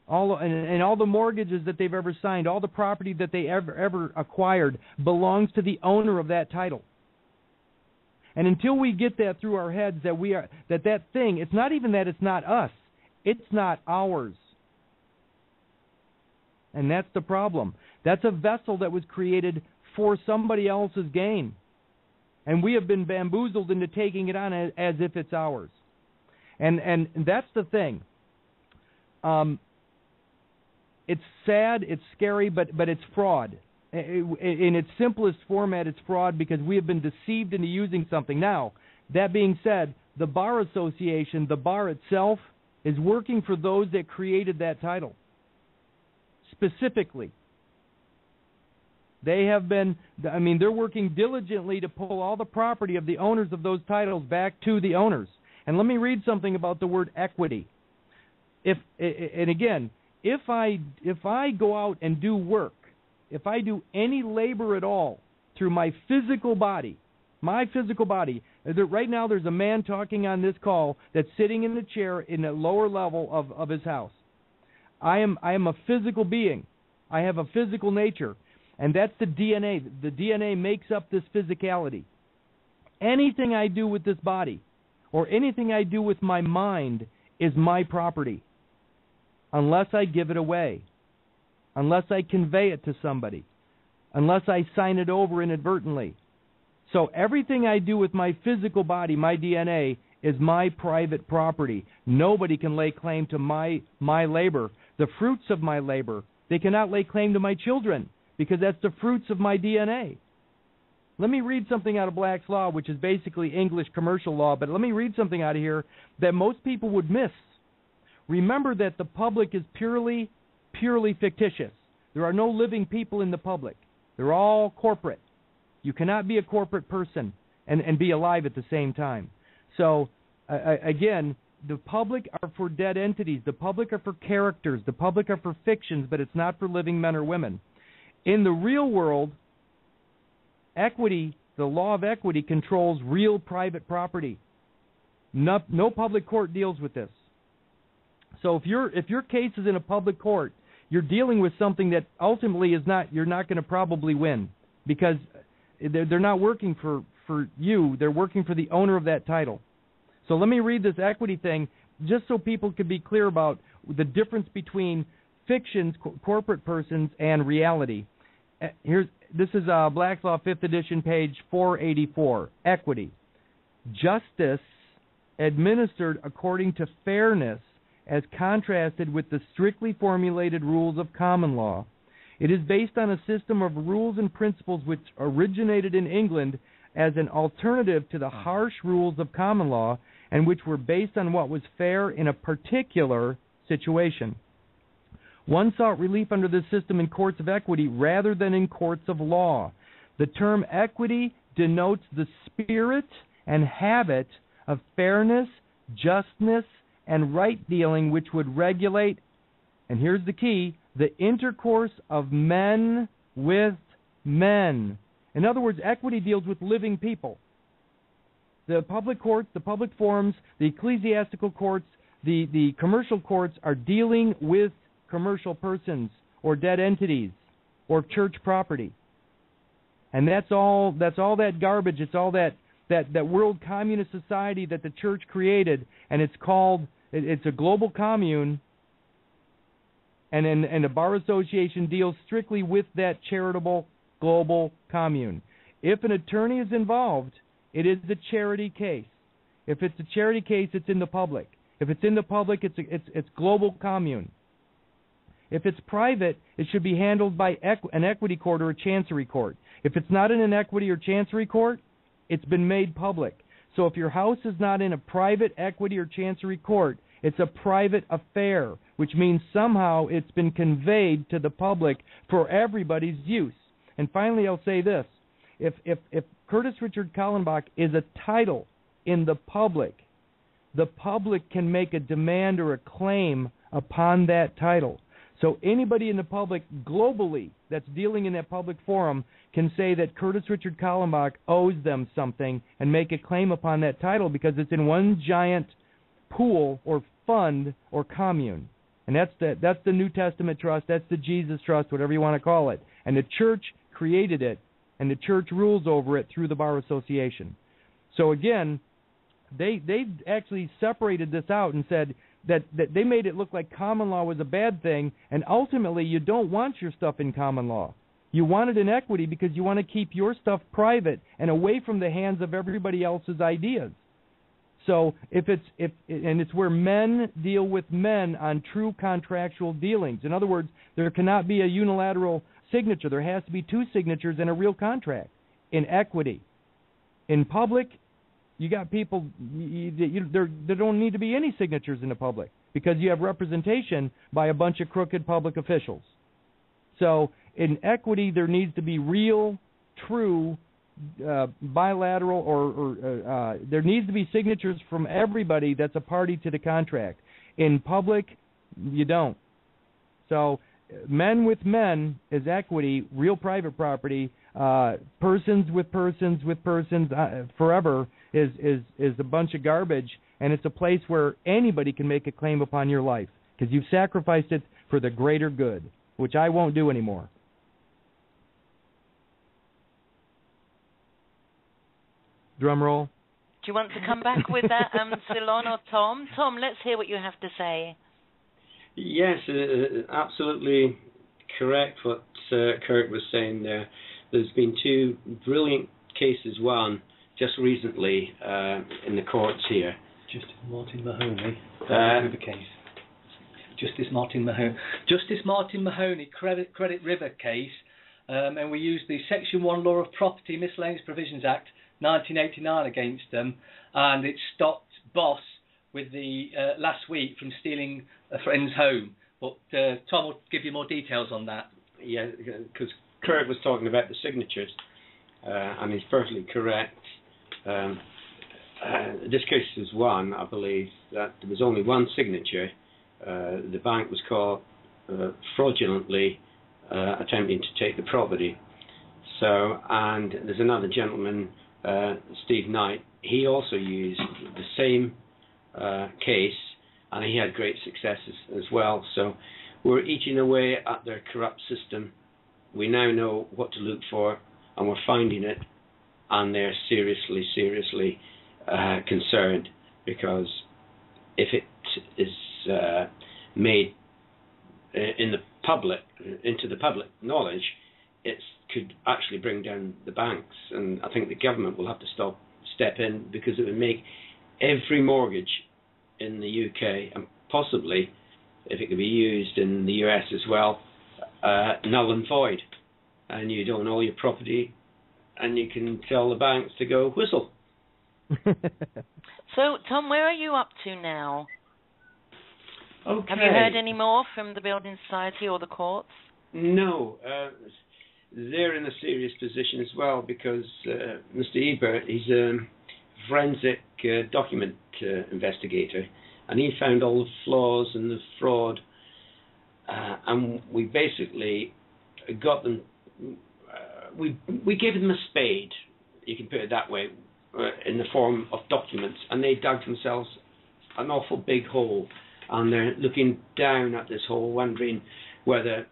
and all the mortgages that they've ever signed, all the property that they ever acquired, belongs to the owner of that title. And until we get that through our heads that thing, it's not even that it's not us, it's not ours. And that's the problem. That's a vessel that was created for somebody else's gain. And we have been bamboozled into taking it on as if it's ours. And that's the thing. It's sad, it's scary, but it's fraud. In its simplest format, it's fraud because we have been deceived into using something. Now, that being said, the Bar Association, the bar itself, is working for those that created that title. Specifically. They have been, they're working diligently to pull all the property of the owners of those titles back to the owners. And let me read something about the word equity. If I go out and do work, if I do any labor at all through my physical body, right now there's a man talking on this call that's sitting in the chair in the lower level of his house. I am a physical being. I have a physical nature. And that's the DNA. The DNA makes up this physicality. Anything I do with this body or anything I do with my mind is my property unless I give it away, unless I convey it to somebody, unless I sign it over inadvertently. So everything I do with my physical body, my DNA, is my private property. Nobody can lay claim to my labor, the fruits of my labor. They cannot lay claim to my children, because that's the fruits of my DNA. Let me read something out of Black's Law, which is basically English commercial law, but let me read something out of here that most people would miss. Remember that the public is purely fictitious. There are no living people in the public. They're all corporate. You cannot be a corporate person and be alive at the same time. So, again, the public are for dead entities. The public are for characters. The public are for fictions, but it's not for living men or women. In the real world, equity, the law of equity, controls real private property. No public court deals with this. So if your case is in a public court, you're dealing with something that ultimately you're not going to probably win, because they're not working for you. They're working for the owner of that title. So let me read this equity thing just so people can be clear about the difference between fictions, corporate persons, and reality. This is Black's Law 5th edition, page 484. Equity. Justice administered according to fairness as contrasted with the strictly formulated rules of common law. It is based on a system of rules and principles which originated in England as an alternative to the harsh rules of common law, and which were based on what was fair in a particular situation. One sought relief under this system in courts of equity rather than in courts of law. The term equity denotes the spirit and habit of fairness, justness, and right dealing which would regulate, and here's the key, the intercourse of men with men. In other words, equity deals with living people. The public courts, the public forums, the ecclesiastical courts, the commercial courts are dealing with commercial persons or dead entities or church property. And that's all that garbage. It's all that world communist society that the church created, and it's a global commune, and the Bar Association deals strictly with that charitable global commune. If an attorney is involved, it is a charity case. If it's a charity case, it's in the public. If it's in the public, it's global commune. If it's private, it should be handled by an equity court or a chancery court. If it's not in an equity or chancery court, it's been made public. So if your house is not in a private equity or chancery court, it's a private affair, which means somehow it's been conveyed to the public for everybody's use. And finally, I'll say this. If Curtis Richard Kallenbach is a title in the public can make a demand or a claim upon that title. So anybody in the public globally that's dealing in that public forum can say that Curtis Richard Kallenbach owes them something and make a claim upon that title because it's in one giant pool or fund or commune. And that's the New Testament trust, that's the Jesus trust, whatever you want to call it. And the church created it, and the church rules over it through the Bar Association. So again, they actually separated this out and said that they made it look like common law was a bad thing, and ultimately you don't want your stuff in common law. You want it in equity because you want to keep your stuff private and away from the hands of everybody else's ideas. So it's where men deal with men on true contractual dealings. In other words, there cannot be a unilateral signature. There has to be two signatures in a real contract. In equity, in public, you got people. There don't need to be any signatures in the public because you have representation by a bunch of crooked public officials. So in equity, there needs to be real, true, bilateral, or there needs to be signatures from everybody that's a party to the contract. In public, you don't. So men with men is equity, real private property. Persons with persons forever is a bunch of garbage, and it's a place where anybody can make a claim upon your life because you've sacrificed it for the greater good, which I won't do anymore. Drum roll. Do you want to come back with that, Ceylon or Tom? Tom, let's hear what you have to say. Yes, absolutely correct what Kurt was saying there. There's been two brilliant cases, one just recently in the courts here. Justice Martin Mahoney, River case. Justice Martin Mahoney, Credit River case, and we used the Section 1 Law of Property Miscellaneous Provisions Act 1989 against them, and it stopped Boss with the last week from stealing a friend's home. But Tom will give you more details on that. Yeah, because Kurt was talking about the signatures, and he's perfectly correct. This case is one, I believe, that there was only one signature. The bank was caught fraudulently attempting to take the property. So, and there's another gentleman, Steve Knight. He also used the same case, and he had great successes as well. So we're eating away at their corrupt system. We now know what to look for, and we're finding it, and they're seriously concerned, because if it is made in the public, into the public knowledge, it could actually bring down the banks, and I think the government will have to step in, because it would make every mortgage in the UK, and possibly, if it could be used in the US as well, null and void, and you'd own all your property, and you can tell the banks to go whistle. So, Tom, where are you up to now? Okay. Have you heard any more from the Building Society or the courts? No. They're in a serious position as well, because Mr. Ebert, he's a forensic document investigator, and he found all the flaws and the fraud, and we basically got them, we gave them a spade, you can put it that way, in the form of documents, and they dug themselves an awful big hole, and they're looking down at this hole, wondering whether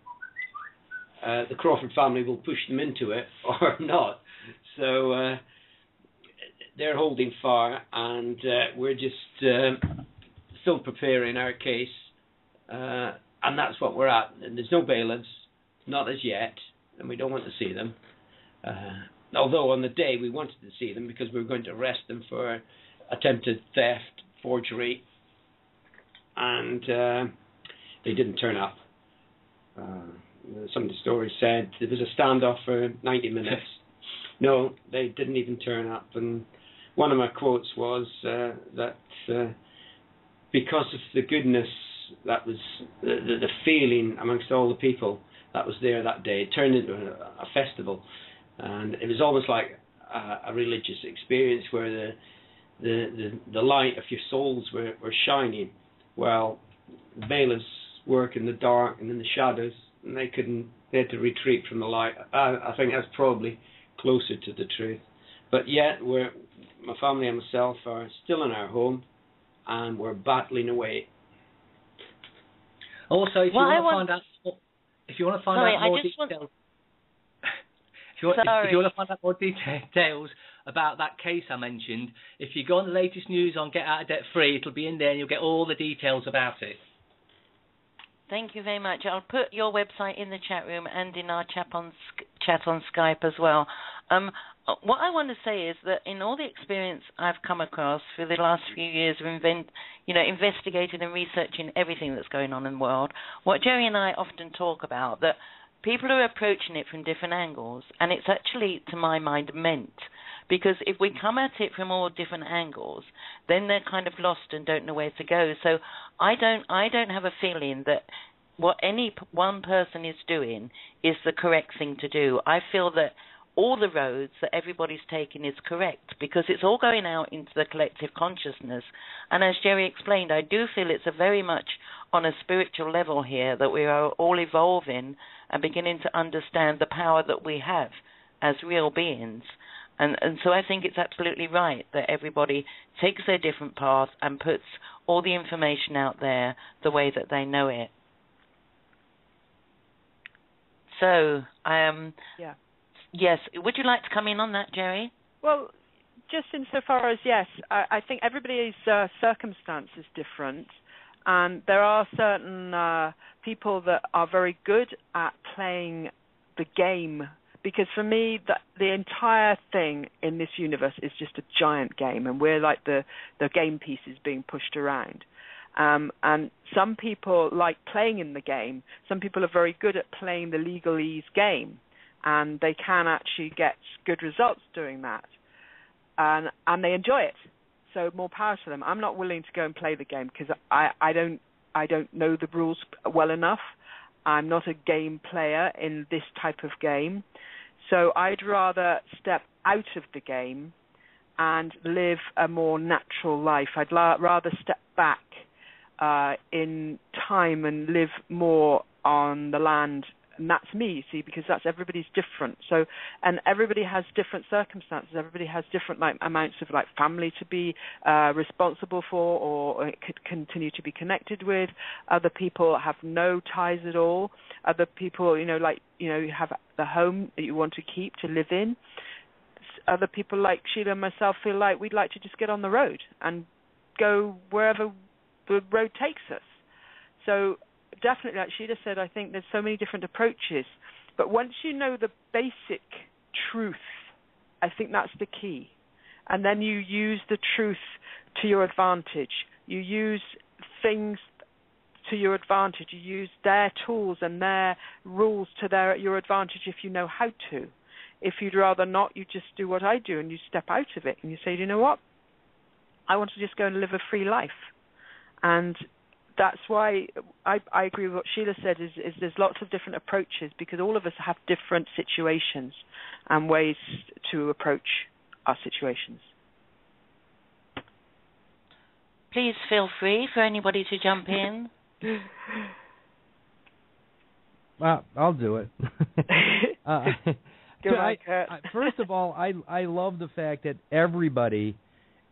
the Crawford family will push them into it or not. So they're holding fire, and we're just still preparing our case, and that's what we're at. And there's no bailiffs, not as yet, and we don't want to see them. Although on the day we wanted to see them, because we were going to arrest them for attempted theft, forgery, and they didn't turn up. Some of the stories said there was a standoff for 90 minutes. No, they didn't even turn up. And one of my quotes was that because of the goodness that was the feeling amongst all the people that was there that day, it turned into a festival, and it was almost like a religious experience where the light of your souls were shining. Well, bailiffs work in the dark and in the shadows, and they had to retreat from the light. I think that's probably closer to the truth. But yet, my family and myself are still in our home, and we're battling away. Also, if you want to find out more details, if you want to find out more details about that case I mentioned, if you go on the latest news on Get Out of Debt Free, it'll be in there, and you'll get all the details about it. Thank you very much. I'll put your website in the chat room and in our chat on Skype as well. What I want to say is that in all the experience I've come across for the last few years of investigating and researching everything that's going on in the world, what Geri and I often talk about, that people are approaching it from different angles, and it's actually, to my mind, meant. Because if we come at it from all different angles, then they're kind of lost and don't know where to go. So I don't have a feeling that what any one person is doing is the correct thing to do. I feel that all the roads that everybody's taking is correct, because it's all going out into the collective consciousness. And as Geri explained, I do feel it's a very much on a spiritual level here, that we are all evolving and beginning to understand the power that we have as real beings. And so I think it's absolutely right that everybody takes their different path and puts all the information out there the way that they know it. So, yes, would you like to come in on that, Geri? Well, just insofar as, yes, I think everybody's circumstance is different, and there are certain people that are very good at playing the game. Because for me, the entire thing in this universe is just a giant game, and we're like the game pieces being pushed around. And some people like playing in the game. Some people are very good at playing the legalese game, and they can actually get good results doing that. And they enjoy it. So more power to them. I'm not willing to go and play the game because I don't know the rules well enough. I'm not a game player in this type of game. So I'd rather step out of the game and live a more natural life. I'd rather step back in time and live more on the land And that's me, you see, because everybody's different. So, and everybody has different circumstances. Everybody has different amounts of family to be responsible for, or could continue to be connected with. Other people have no ties at all. Other people, you have the home that you want to keep to live in. Other people like Sheila and myself feel like we'd like to just get on the road and go wherever the road takes us. So definitely, like Sheila said, I think there's so many different approaches. But once you know the basic truth, I think that's the key. And then you use the truth to your advantage. You use things to your advantage. You use their tools and their rules to your advantage if you know how to. If you'd rather not, you just do what I do and you step out of it and you say, you know what? I want to just go and live a free life. And that's why I agree with what Sheila said, is there's lots of different approaches because all of us have different situations and ways to approach our situations. Please feel free for anybody to jump in. I'll do it. First of all, I love the fact that everybody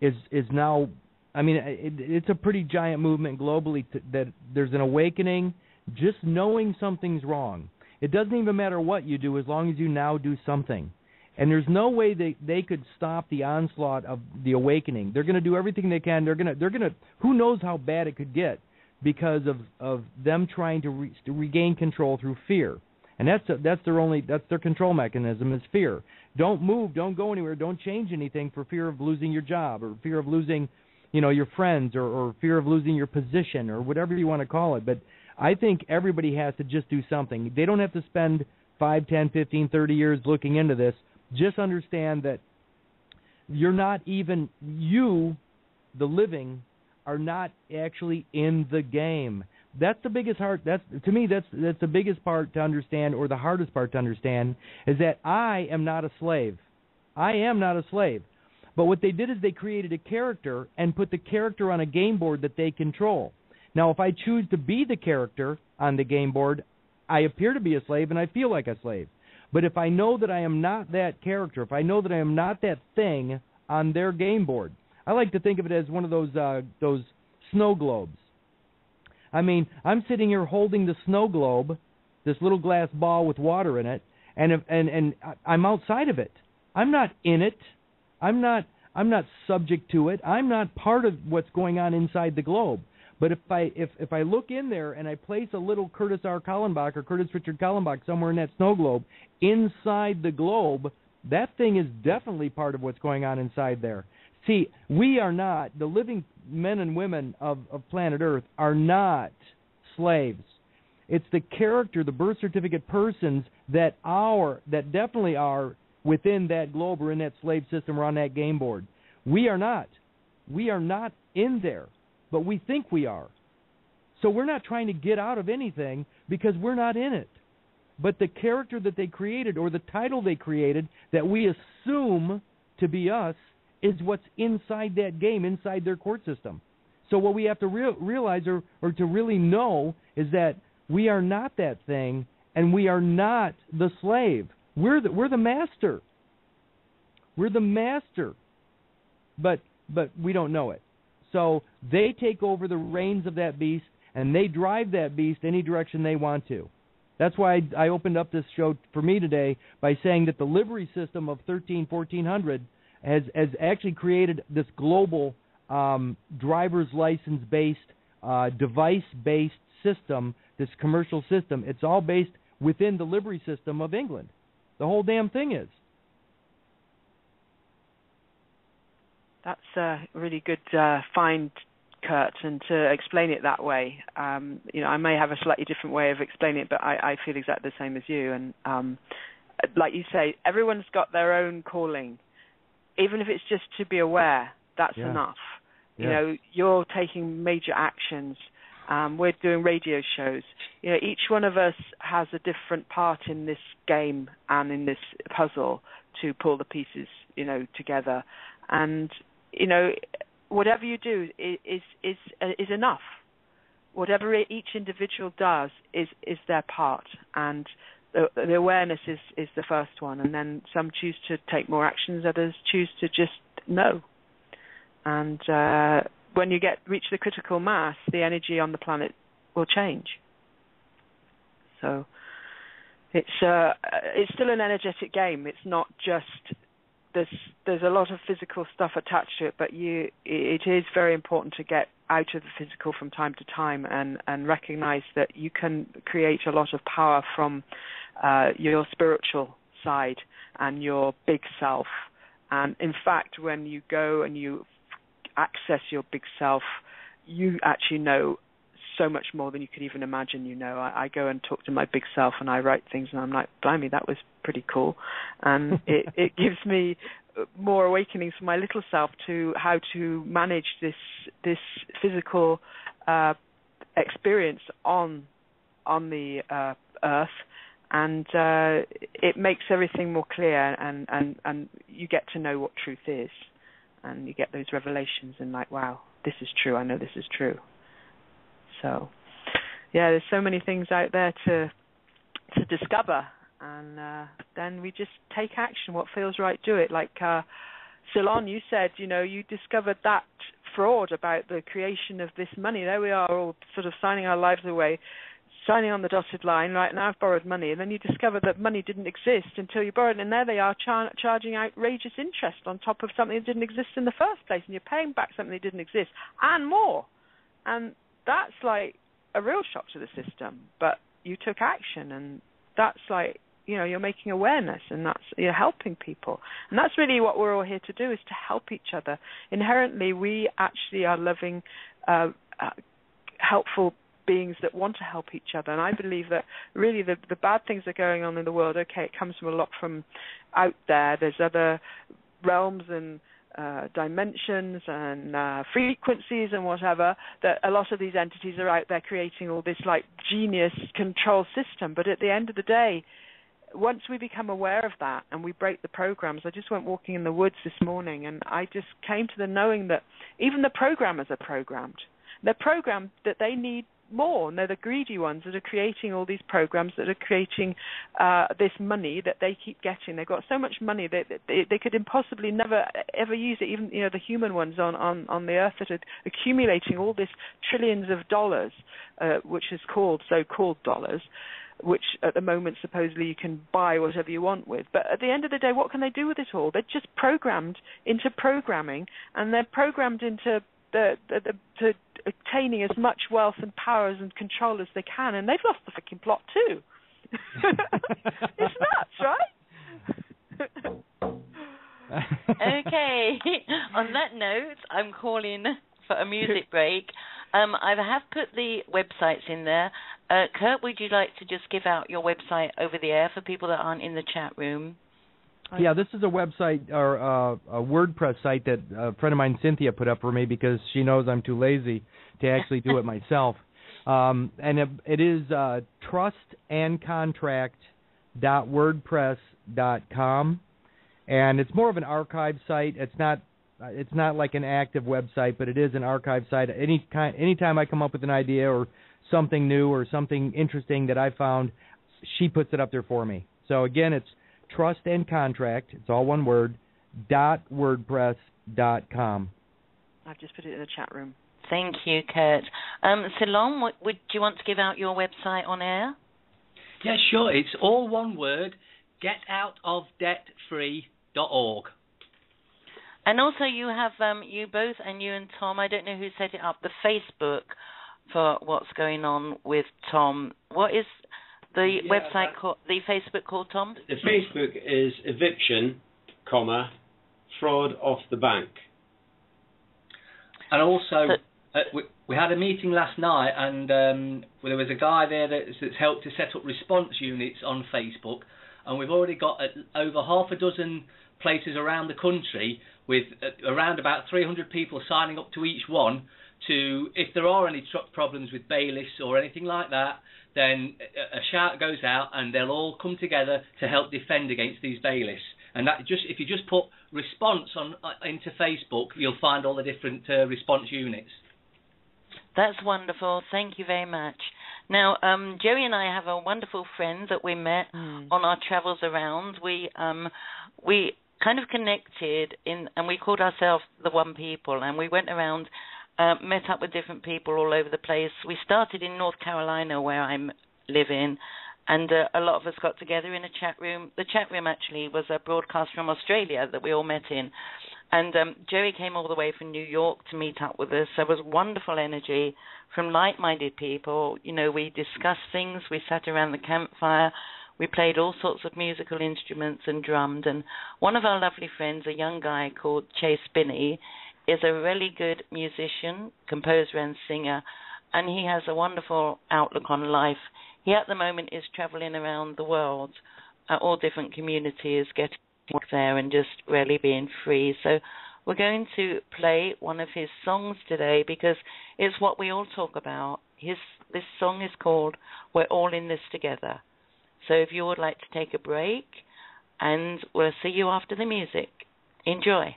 is now. I mean, it's a pretty giant movement globally that there's an awakening. Just knowing something's wrong. It doesn't even matter what you do as long as you now do something. And there's no way they could stop the onslaught of the awakening. They're going to do everything they can. They're going to. Who knows how bad it could get because of them trying to regain control through fear. And that's their control mechanism is fear. Don't move, don't go anywhere, don't change anything for fear of losing your job or fear of losing, your friends or fear of losing your position or whatever you want to call it. But I think everybody has to just do something. They don't have to spend 5, 10, 15, 30 years looking into this. Just understand that you're not even, the living, are not actually in the game. That's the biggest that's the biggest part to understand, or the hardest part to understand, is that I am not a slave. I am not a slave. But what they did is they created a character and put the character on a game board that they control. Now, if I choose to be the character on the game board, I appear to be a slave and I feel like a slave. But if I know that I am not that character, if I know that I am not that thing on their game board, I like to think of it as one of those snow globes. I mean, I'm sitting here holding the snow globe, this little glass ball with water in it, and I'm outside of it. I'm not in it. I'm not subject to it. I'm not part of what's going on inside the globe. But if I look in there and I place a little Curtis R. Kallenbach or Curtis Richard Kallenbach somewhere in that snow globe inside the globe, that thing is definitely part of what's going on inside there. See, we are not, the living men and women of planet Earth are not slaves. It's the character, the birth certificate persons that definitely are within that globe or in that slave system or on that game board. We are not. We are not in there, but we think we are. So we're not trying to get out of anything because we're not in it. But the character that they created or the title they created that we assume to be us is what's inside that game, inside their court system. So what we have to realize or to really know is that we are not that thing and we are not the slave. We're the master. We're the master. But we don't know it. So they take over the reins of that beast and they drive that beast any direction they want to. That's why I opened up this show for me today by saying that the livery system of 1400 has actually created this global driver's license-based, device-based system, this commercial system. It's all based within the livery system of England. The whole damn thing is. That's a really good find, Kurt, and to explain it that way. I may have a slightly different way of explaining it, but I feel exactly the same as you. And like you say, everyone's got their own calling. Even if it's just to be aware, that's enough. Yeah. You're taking major actions. We're doing radio shows. Each one of us has a different part in this game and in this puzzle to pull the pieces, together. And, whatever you do is enough. Whatever each individual does is their part. And the awareness is the first one, and then some choose to take more actions, others choose to just know. And when you reach the critical mass, the energy on the planet will change. So it's still an energetic game. It's not just there's a lot of physical stuff attached to it, but it is very important to get out of the physical from time to time and recognize that you can create a lot of power from your spiritual side and your big self. And in fact, when you go and you access your big self, you actually know so much more than you could even imagine. I go and talk to my big self and I write things and I'm like, blimey, that was pretty cool. And it gives me more awakenings for my little self to how to manage this physical experience on the earth, and it makes everything more clear, and you get to know what truth is, and you get those revelations and like, wow, this is true, I know this is true. So yeah, there's so many things out there to discover, and then we just take action. What feels right, do it. Like Ceylon, you said, you discovered that fraud about the creation of this money. There we are, all sort of signing our lives away, signing on the dotted line. Right now I've borrowed money, and then you discover that money didn't exist until you borrowed it, and there they are charging outrageous interest on top of something that didn't exist in the first place, and you're paying back something that didn't exist and more. And that's like a real shock to the system, but you took action, and that's like, you're making awareness, and you're helping people. And that's really what we're all here to do, is to help each other. Inherently, we actually are loving, helpful beings that want to help each other. And I believe that really the bad things that are going on in the world, okay, it comes from a lot from out there. There's other realms and dimensions and frequencies and whatever, that a lot of these entities are out there creating all this like genius control system. But at the end of the day, once we become aware of that and we break the programs, I just went walking in the woods this morning, and I just came to the knowing that even the programmers are programmed. They're programmed that they need more, and they're the greedy ones that are creating all these programs that are creating this money that they keep getting. They've got so much money that they could impossibly never ever use it. Even the human ones on the earth that are accumulating all this trillions of dollars, which is called so-called dollars, which at the moment supposedly you can buy whatever you want with. But at the end of the day, what can they do with it all? They're just programmed into programming, and they're programmed into to obtaining as much wealth and powers and control as they can, and they've lost the freaking plot too. It's nuts, right? Okay. On that note, I'm calling for a music break. I have put the websites in there. Kurt, would you like to just give out your website over the air for people that aren't in the chat room? Yeah, this is a website or a WordPress site that a friend of mine, Cynthia, put up for me because she knows I'm too lazy to actually do it myself. And it is trustandcontract.wordpress.com, and it's more of an archive site. It's not like an active website, but it is an archive site. Anytime I come up with an idea or something new or something interesting that I found, she puts it up there for me. So again, it's Trust and Contract, it's all one word, .wordpress.com. I've just put it in the chat room. Thank you, Kurt. Ceylon, would you want to give out your website on air? Yeah, sure. It's all one word, getoutofdebtfree.org. And also you have, you both and you and Tom, I don't know who set it up, the Facebook for what's going on with Tom. What is the website called, the Facebook called, Tom? The Facebook is Eviction, fraud off the bank. And also, we had a meeting last night, and there was a guy there that's helped to set up response units on Facebook, and we've already got over half a dozen places around the country with around about 300 people signing up to each one to, if there are any problems with bailiffs or anything like that, then a shout goes out and they'll all come together to help defend against these bailiffs. And that if you just put response into Facebook, you'll find all the different response units. That's wonderful. Thank you very much. Now, Geri and I have a wonderful friend that we met on our travels around. We kind of connected and we called ourselves the One People, and we went around, met up with different people all over the place. We started in North Carolina, where I live in, and a lot of us got together in a chat room. The chat room actually was a broadcast from Australia that we all met in. And Geri came all the way from New York to meet up with us. There was wonderful energy from like-minded people. You know, we discussed things. We sat around the campfire. We played all sorts of musical instruments and drummed. And one of our lovely friends, a young guy called Chase Binney, is a really good musician, composer and singer. And he has a wonderful outlook on life. He at the moment is traveling around the world, all different communities, getting there and just really being free. So we're going to play one of his songs today because it's what we all talk about. This song is called We're All in This Together. So if you would like to take a break, and we'll see you after the music. Enjoy.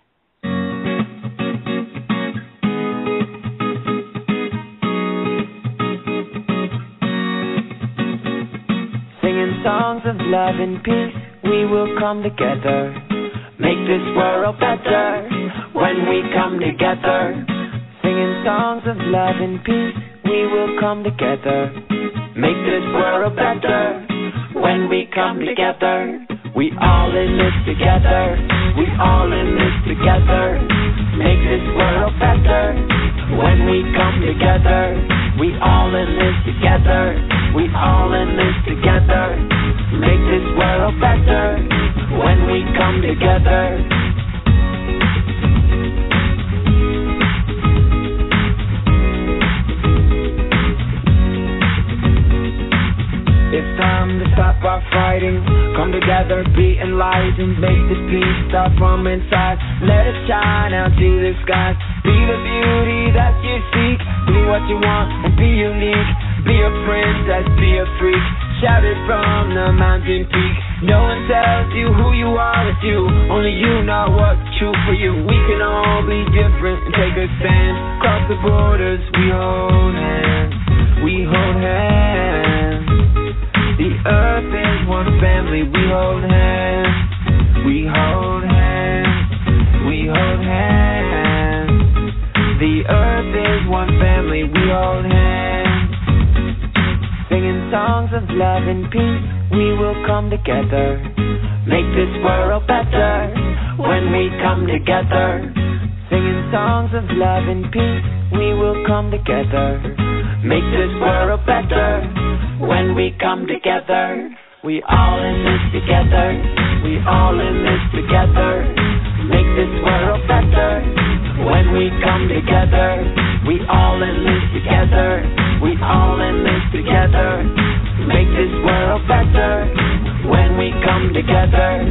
Singing songs of love and peace, we will come together. Make this world better when we come together. Singing songs of love and peace, we will come together. Make this world better when we come together. We all in this together. We all in this together. Make this world better when we come together. We all in this together. We all in this together. Make this world better when we come together. It's time to stop our fighting. Come together, be enlightened. Make this peace start from inside. Let it shine out to the skies. Be the beauty that you seek. Be what you want and be unique. Be a princess, be a freak. Shout it from the mountain peak. No one tells you who you are, it's you. Only you know what's true for you. We can all be different and take a stand. Cross the borders, we hold hands. We hold hands. The earth is one family, we hold hands. We hold hands. We hold hands. The earth is one family, we hold hands. Singing songs of love and peace, we will come together. Make this world better when we come together. Singing songs of love and peace, we will come together. Make this world better when we come together. We all in this together. We all in this together. Make this world better when we come together. We all in this together. We all in this together. Make this world better when we come together.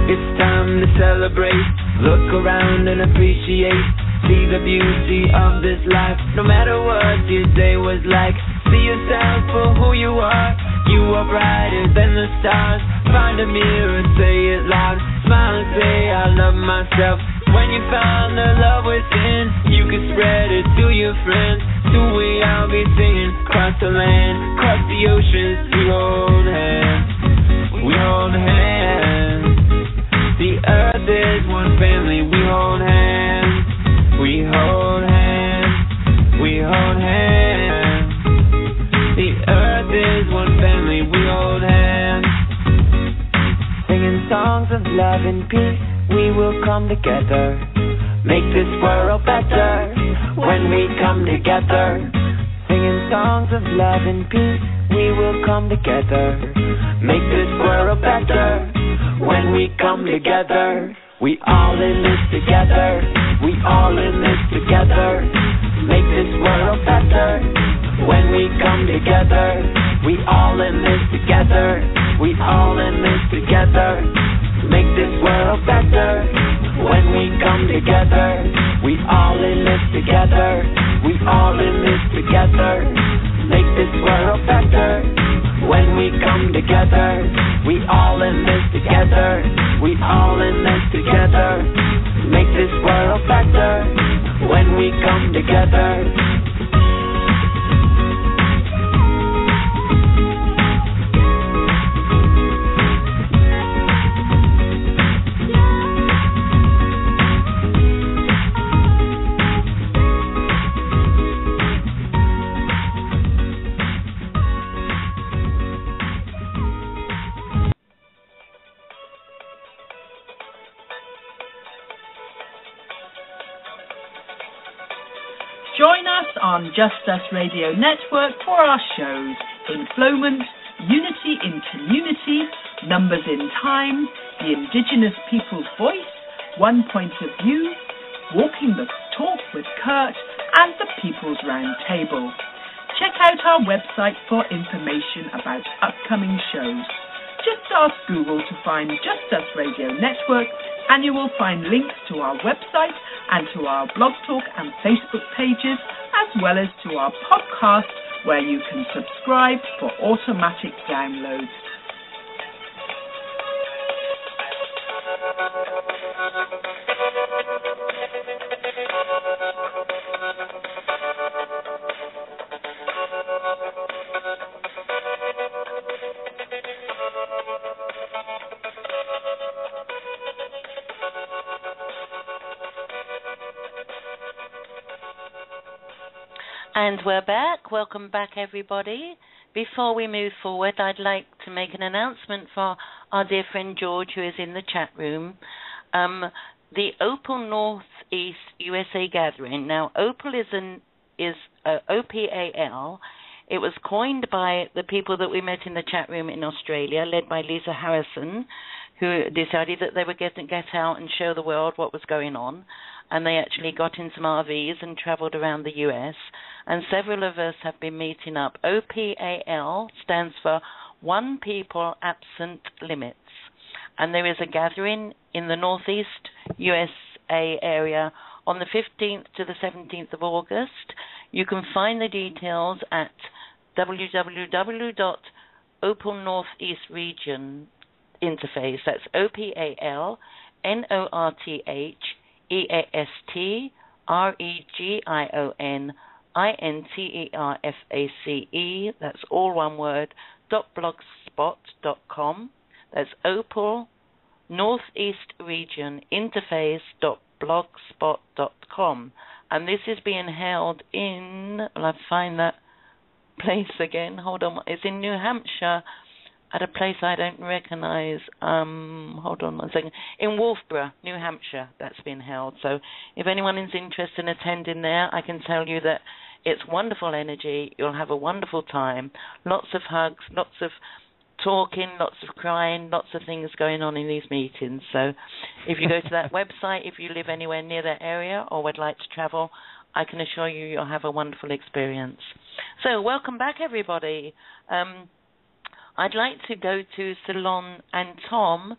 It's time to celebrate. Look around and appreciate. See the beauty of this life. No matter what your day was like, see yourself for who you are. You are brighter than the stars. Find a mirror and say it loud. Smile and say I love myself. When you found the love within, you can spread it to your friends. Soon we all be singing. Across the land, across the oceans, we hold hands. We hold hands. The earth is one family, we hold hands. We hold hands. We hold hands. The earth is one family, we hold hands. Singing songs of love and peace, we will come together. Make this world better when we come together. Singing songs of love and peace, we will come together. Make this world better when we come together. We all in this together. We all in this together. Make this world better when we come together. We all in this together. We all in this together. Make this world better when we come together. We all in this together. We all in this together. Make this world better when we come together. We all in this together. We all in together, make this world better when we come together. Join us on Just Us Radio Network for our shows Inflowment, Unity in Community, Numbers in Time, The Indigenous People's Voice, One Point of View, Walking the Talk with Kurt, and the Peoples Roundtable. Check out our website for information about upcoming shows. Just ask Google to find Just Us Radio Network, and you will find links to our website and to our Blog Talk and Facebook pages, as well as to our podcast, where you can subscribe for automatic downloads. And we're back. Welcome back, everybody. Before we move forward, I'd like to make an announcement for our dear friend George, who is in the chat room. The Opal Northeast USA Gathering. Now, Opal is OPAL. It was coined by the people that we met in the chat room in Australia, led by Lisa Harrison, who decided that they would get out and show the world what was going on. And they actually got in some RVs and travelled around the US. And several of us have been meeting up. OPAL stands for One People Absent Limits. And there is a gathering in the Northeast USA area on the 15th to the 17th of August. You can find the details at www.Opal Northeast Region Interface. That's OPAL-NORTHEASTREGIONINTERFACE. That's all one word. .blogspot.com. That's Opal Northeast Region Interface.blogspot.com. And this is being held in, well, I'll find that place again. Hold on. It's in New Hampshire at a place I don't recognize. Hold on one second. In Wolfboro, New Hampshire, that's been held. So if anyone is interested in attending there, I can tell you that it's wonderful energy. You'll have a wonderful time. Lots of hugs, lots of talking, lots of crying, lots of things going on in these meetings. So if you go to that website, if you live anywhere near that area or would like to travel, I can assure you you'll have a wonderful experience. So welcome back, everybody. I'd like to go to Ceylon and Tom,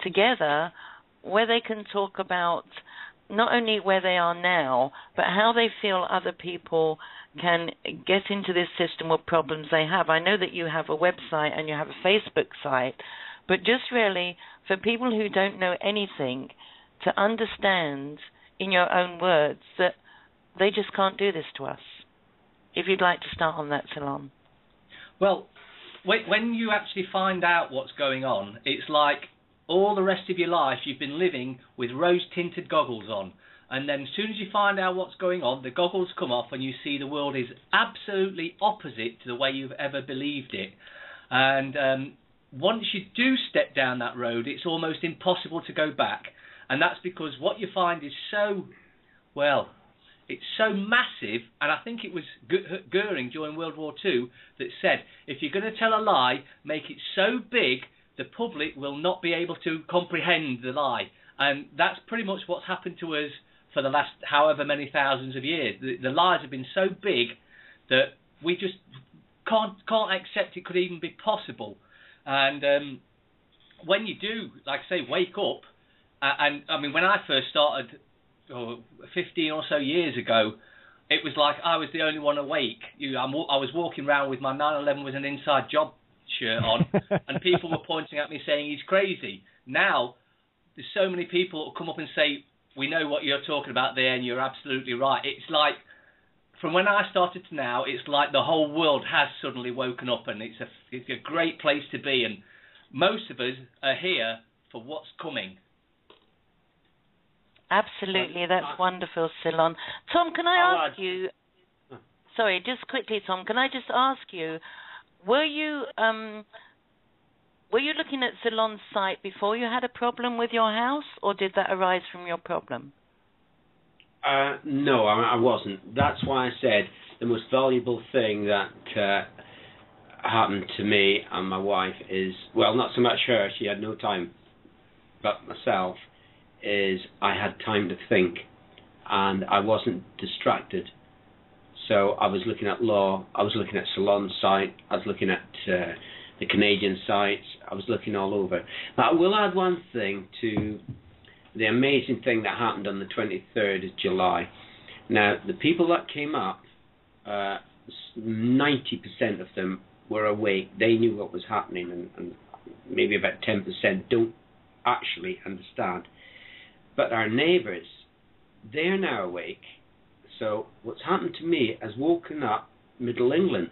together, where they can talk about not only where they are now, but how they feel other people can get into this system with problems they have. I know that you have a website and you have a Facebook site, but just really for people who don't know anything to understand in your own words that they just can't do this to us. If you'd like to start on that, Ceylon. Well, when you actually find out what's going on, it's like all the rest of your life you've been living with rose-tinted goggles on. And then as soon as you find out what's going on, the goggles come off and you see the world is absolutely opposite to the way you've ever believed it. And once you do step down that road, it's almost impossible to go back. And that's because what you find is it's so massive, and I think it was Goering during World War II that said, if you're going to tell a lie, make it so big the public will not be able to comprehend the lie. And that's pretty much what's happened to us for the last however many thousands of years. The lies have been so big that we just can't accept it could even be possible. And when you do, like I say, wake up, and I mean, when I first started 15 or so years ago, it was like I was the only one awake. I was walking around with my 9/11 was an inside job shirt on, and people were pointing at me saying he's crazy. Now, there's so many people who come up and say, we know what you're talking about there, and you're absolutely right. It's like, from when I started to now, it's like the whole world has suddenly woken up, and it's a great place to be, and most of us are here for what's coming. Absolutely, that's wonderful, Ceylon. Tom, can I ask you? Sorry, just quickly, Tom. Can I just ask you? Were you looking at Ceylon's site before you had a problem with your house, or did that arise from your problem? No, I wasn't. That's why I said the most valuable thing that happened to me and my wife is, well, not so much her, she had no time, but myself, is I had time to think, and I wasn't distracted. So I was looking at law, I was looking at Ceylon's site, I was looking at the Canadian sites, I was looking all over. But I will add one thing to the amazing thing that happened on the 23rd of July. Now, the people that came up, 90% of them were awake. They knew what was happening, and maybe about 10% don't actually understand. But our neighbours, they're now awake. So what's happened to me has woken up Middle England,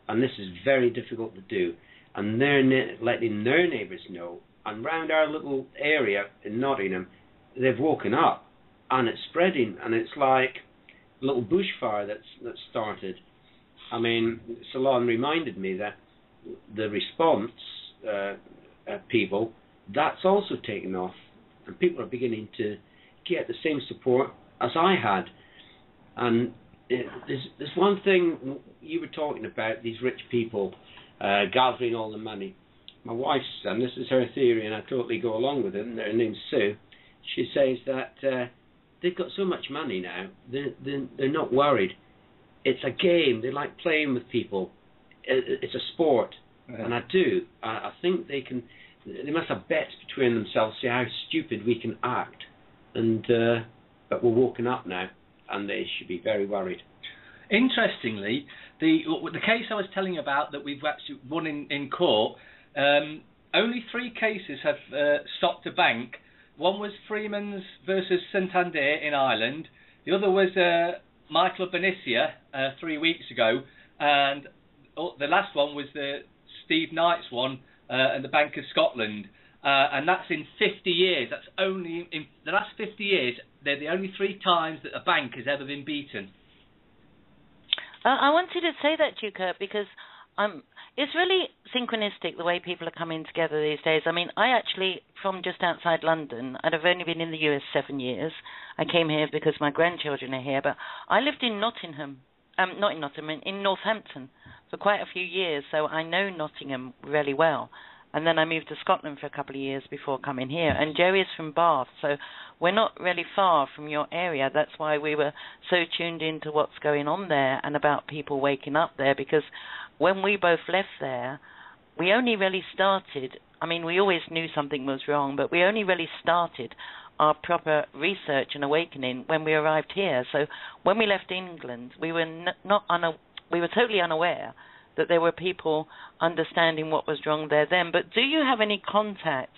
and this is very difficult to do. And they're letting their neighbours know. And round our little area in Nottingham, they've woken up, and it's spreading, and it's like a little bushfire that's started. I mean, Ceylon reminded me that the response people, that's also taken off, and people are beginning to get the same support as I had. And there's one thing you were talking about, these rich people gathering all the money. My wife's, and this is her theory, and I totally go along with it, and her name's Sue. She says that they've got so much money now, they're not worried. It's a game. They like playing with people. It's a sport. Yeah. And I do. I think they must have bets between themselves, see how stupid we can act. And but we're woken up now, and they should be very worried. Interestingly, the case I was telling you about that we've actually won in court, only 3 cases have stopped a bank. One was Freeman's versus Santander in Ireland. The other was Michael Benicia 3 weeks ago, and the last one was the Steve Knight's one and the Bank of Scotland, and that's in 50 years. That's only in the last 50 years. They're the only 3 times that a bank has ever been beaten. I wanted to say that to you, Kurt, because it's really synchronistic the way people are coming together these days. I mean, I actually, from just outside London, and I've only been in the US 7 years. I came here because my grandchildren are here, but I lived in in Northampton for quite a few years, so I know Nottingham really well. And then I moved to Scotland for a couple of years before coming here. And Jerry is from Bath, so we're not really far from your area. That's why we were so tuned into what's going on there and about people waking up there, because when we both left there, we only really started, I mean, we always knew something was wrong, but we only really started our proper research and awakening when we arrived here. So when we left England, we were we were totally unaware that there were people understanding what was wrong there then. But do you have any contact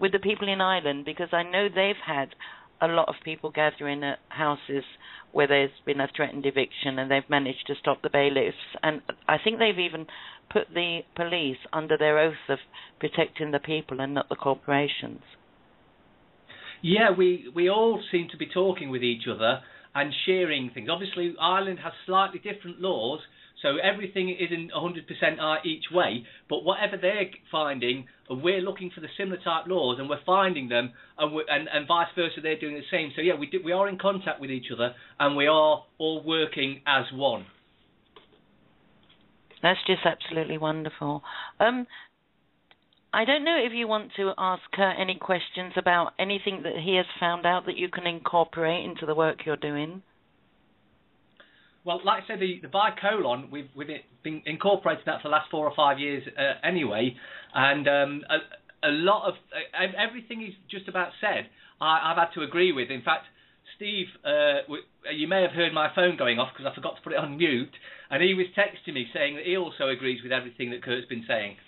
with the people in Ireland? Because I know they've had a lot of people gathering at houses where there's been a threatened eviction, and they've managed to stop the bailiffs. And I think they've even put the police under their oath of protecting the people and not the corporations. Yeah, we all seem to be talking with each other and sharing things. Obviously, Ireland has slightly different laws, so everything isn't 100% each way, but whatever they're finding, we're looking for the similar type laws, and we're finding them, and vice versa, they're doing the same. So yeah, we are in contact with each other, and we are all working as one. That's just absolutely wonderful. I don't know if you want to ask Kurt any questions about anything that he has found out that you can incorporate into the work you're doing. Well, like I said, the bicolon, we've been incorporating that for the last 4 or 5 years anyway, and a lot of everything he's just about said, I've had to agree with. In fact, Steve, you may have heard my phone going off because I forgot to put it on mute, and he was texting me saying that he also agrees with everything that Kurt's been saying.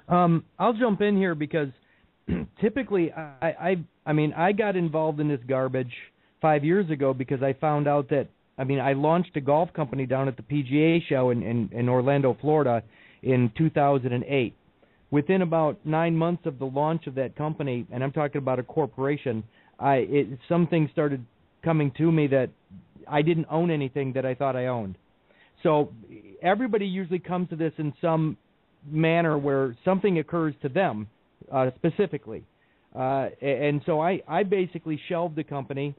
I'll jump in here because typically, I got involved in this garbage 5 years ago because I found out that, I launched a golf company down at the PGA show in Orlando, Florida in 2008. Within about 9 months of the launch of that company, and I'm talking about a corporation, some things started coming to me that I didn't own anything that I thought I owned. So everybody usually comes to this in some manner where something occurs to them specifically. And so I basically shelved the company.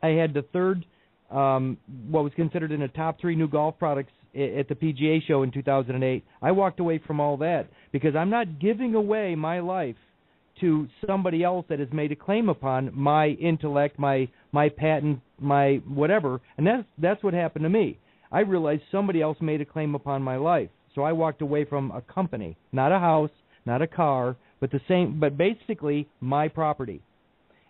I had the third, what was considered in the top 3 new golf products at the PGA show in 2008. I walked away from all that because I'm not giving away my life to somebody else that has made a claim upon my intellect, my patent, my whatever. And that's what happened to me. I realized somebody else made a claim upon my life. So I walked away from a company, not a house, not a car, but basically my property.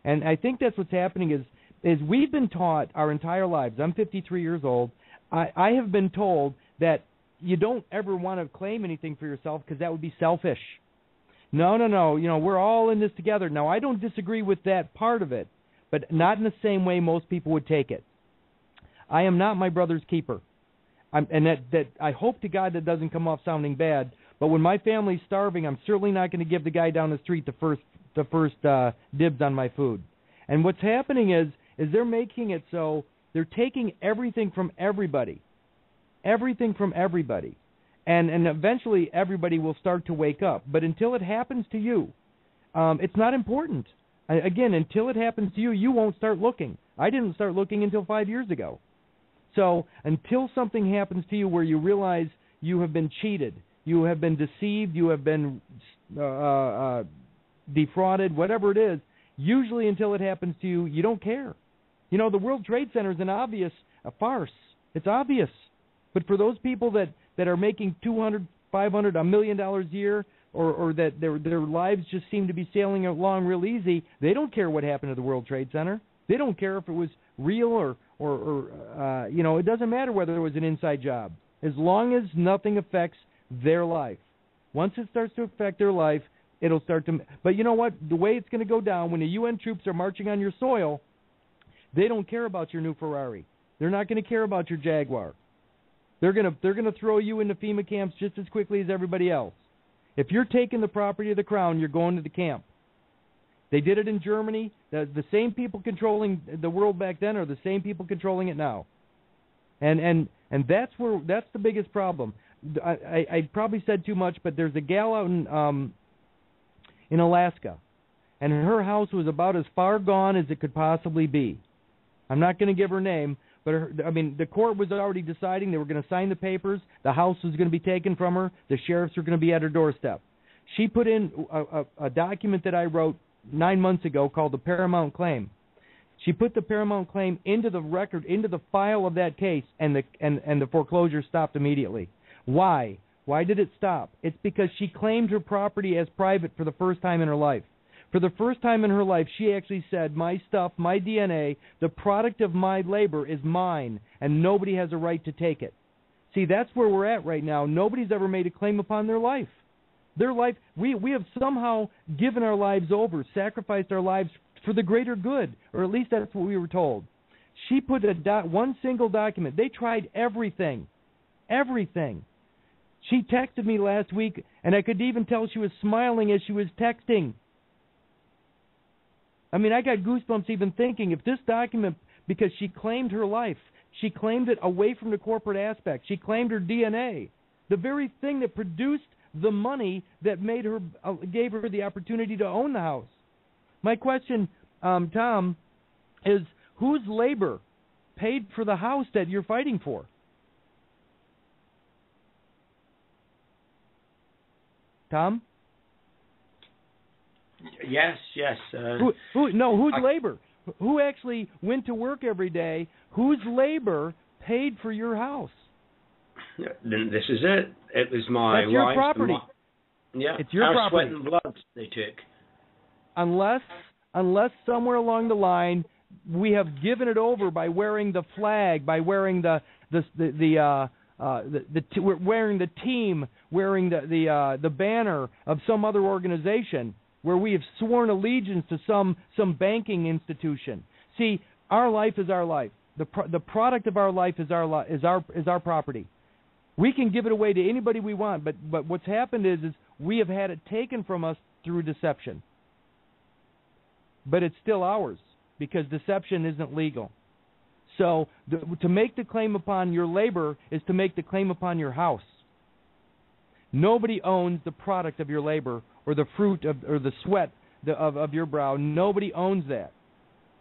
And I think that's what's happening is we've been taught our entire lives. I'm 53 years old. I have been told that you don't ever want to claim anything for yourself because that would be selfish. No. We're all in this together. Now, I don't disagree with that part of it, but not in the same way most people would take it. I am not my brother's keeper. That I hope to God that doesn't come off sounding bad, but when my family's starving, I'm certainly not going to give the guy down the street the first dibs on my food. And what's happening is they're making it so they're taking everything from everybody. Everything from everybody. And eventually everybody will start to wake up. But until it happens to you, it's not important. Again, until it happens to you, you won't start looking. I didn't start looking until 5 years ago. So until something happens to you where you realize you have been cheated, you have been deceived, you have been defrauded, whatever it is, usually until it happens to you, you don't care. The World Trade Center is a farce. It's obvious. But for those people that are making $200,000, $500,000, $1 million a year, or that their lives just seem to be sailing along real easy, they don't care what happened to the World Trade Center. They don't care if it was real or it doesn't matter whether it was an inside job. As long as nothing affects their life. Once it starts to affect their life, it'll start to... But you know what? The way it's going to go down, when the UN troops are marching on your soil, they don't care about your new Ferrari. They're not going to care about your Jaguar. They're going to throw you into FEMA camps just as quickly as everybody else. If you're taking the property of the Crown, you're going to the camp. They did it in Germany. The same people controlling the world back then are the same people controlling it now. And that's the biggest problem. I probably said too much, but there's a gal out in Alaska, and her house was about as far gone as it could possibly be. I'm not going to give her name, but the court was already deciding they were going to sign the papers. The house was going to be taken from her. The sheriffs were going to be at her doorstep. She put in a document that I wrote 9 months ago called the Paramount Claim. She put the Paramount Claim into the record, into the file of that case, and the foreclosure stopped immediately. Why? Why did it stop? It's because she claimed her property as private for the first time in her life. For the first time in her life, she actually said, my stuff, my DNA, the product of my labor is mine, and nobody has a right to take it. See, that's where we're at right now. Nobody's ever made a claim upon their life. Their life, we have somehow given our lives over, sacrificed our lives for the greater good, or at least that's what we were told. She put one single document. They tried everything. Everything. She texted me last week, and I could even tell she was smiling as she was texting. I got goosebumps even thinking, if this document, because she claimed her life, she claimed it away from the corporate aspect. She claimed her DNA, the very thing that produced the money that gave her the opportunity to own the house. My question, Tom, is whose labor paid for the house that you're fighting for? Tom? Yes. Whose labor? Who actually went to work every day? Whose labor paid for your house? Then this is it. It was my That's your wife's property. It's your our property. Sweat and blood they took. Unless somewhere along the line we have given it over by wearing the flag, by wearing wearing the team, wearing the banner of some other organization. where we have sworn allegiance to some banking institution. See, our life is our life. The product of our life is our property. We can give it away to anybody we want, but what's happened is we have had it taken from us through deception. But it's still ours because deception isn't legal. So to make the claim upon your labor is to make the claim upon your house. Nobody owns the product of your labor or the fruit or the sweat of your brow. Nobody owns that.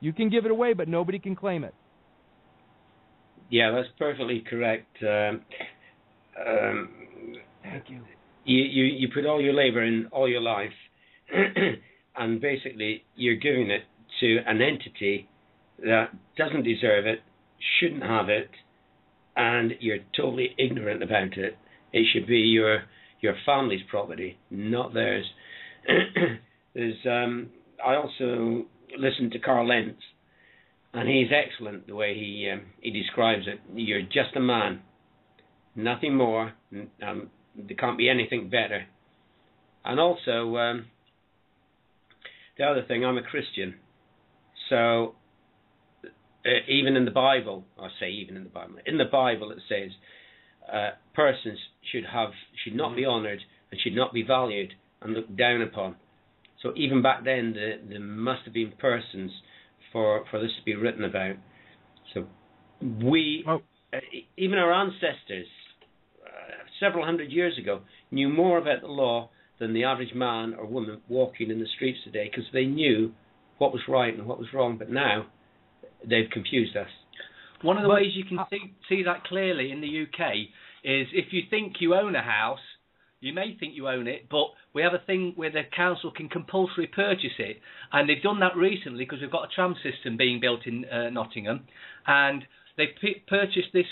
You can give it away, but nobody can claim it. Yeah, that's perfectly correct. Thank you. You put all your labor in all your life, and basically you're giving it to an entity that doesn't deserve it, shouldn't have it, and you're totally ignorant about it. It should be your family's property, not theirs. I also listened to Carl Lentz, and he's excellent the way he describes it. You're just a man, nothing more. There can't be anything better. And also, the other thing, I'm a Christian, so even in the Bible, in the Bible it says persons should not be honoured and should not be valued and looked down upon. So even back then, there must have been persons for this to be written about. So even our ancestors, several hundred years ago, knew more about the law than the average man or woman walking in the streets today, because they knew what was right and what was wrong. But now they've confused us. One of the ways you can see that clearly in the UK is if you think you own a house, you may think you own it, but we have a thing where the council can compulsory purchase it, and they've done that recently because we've got a tram system being built in Nottingham, and they've purchased this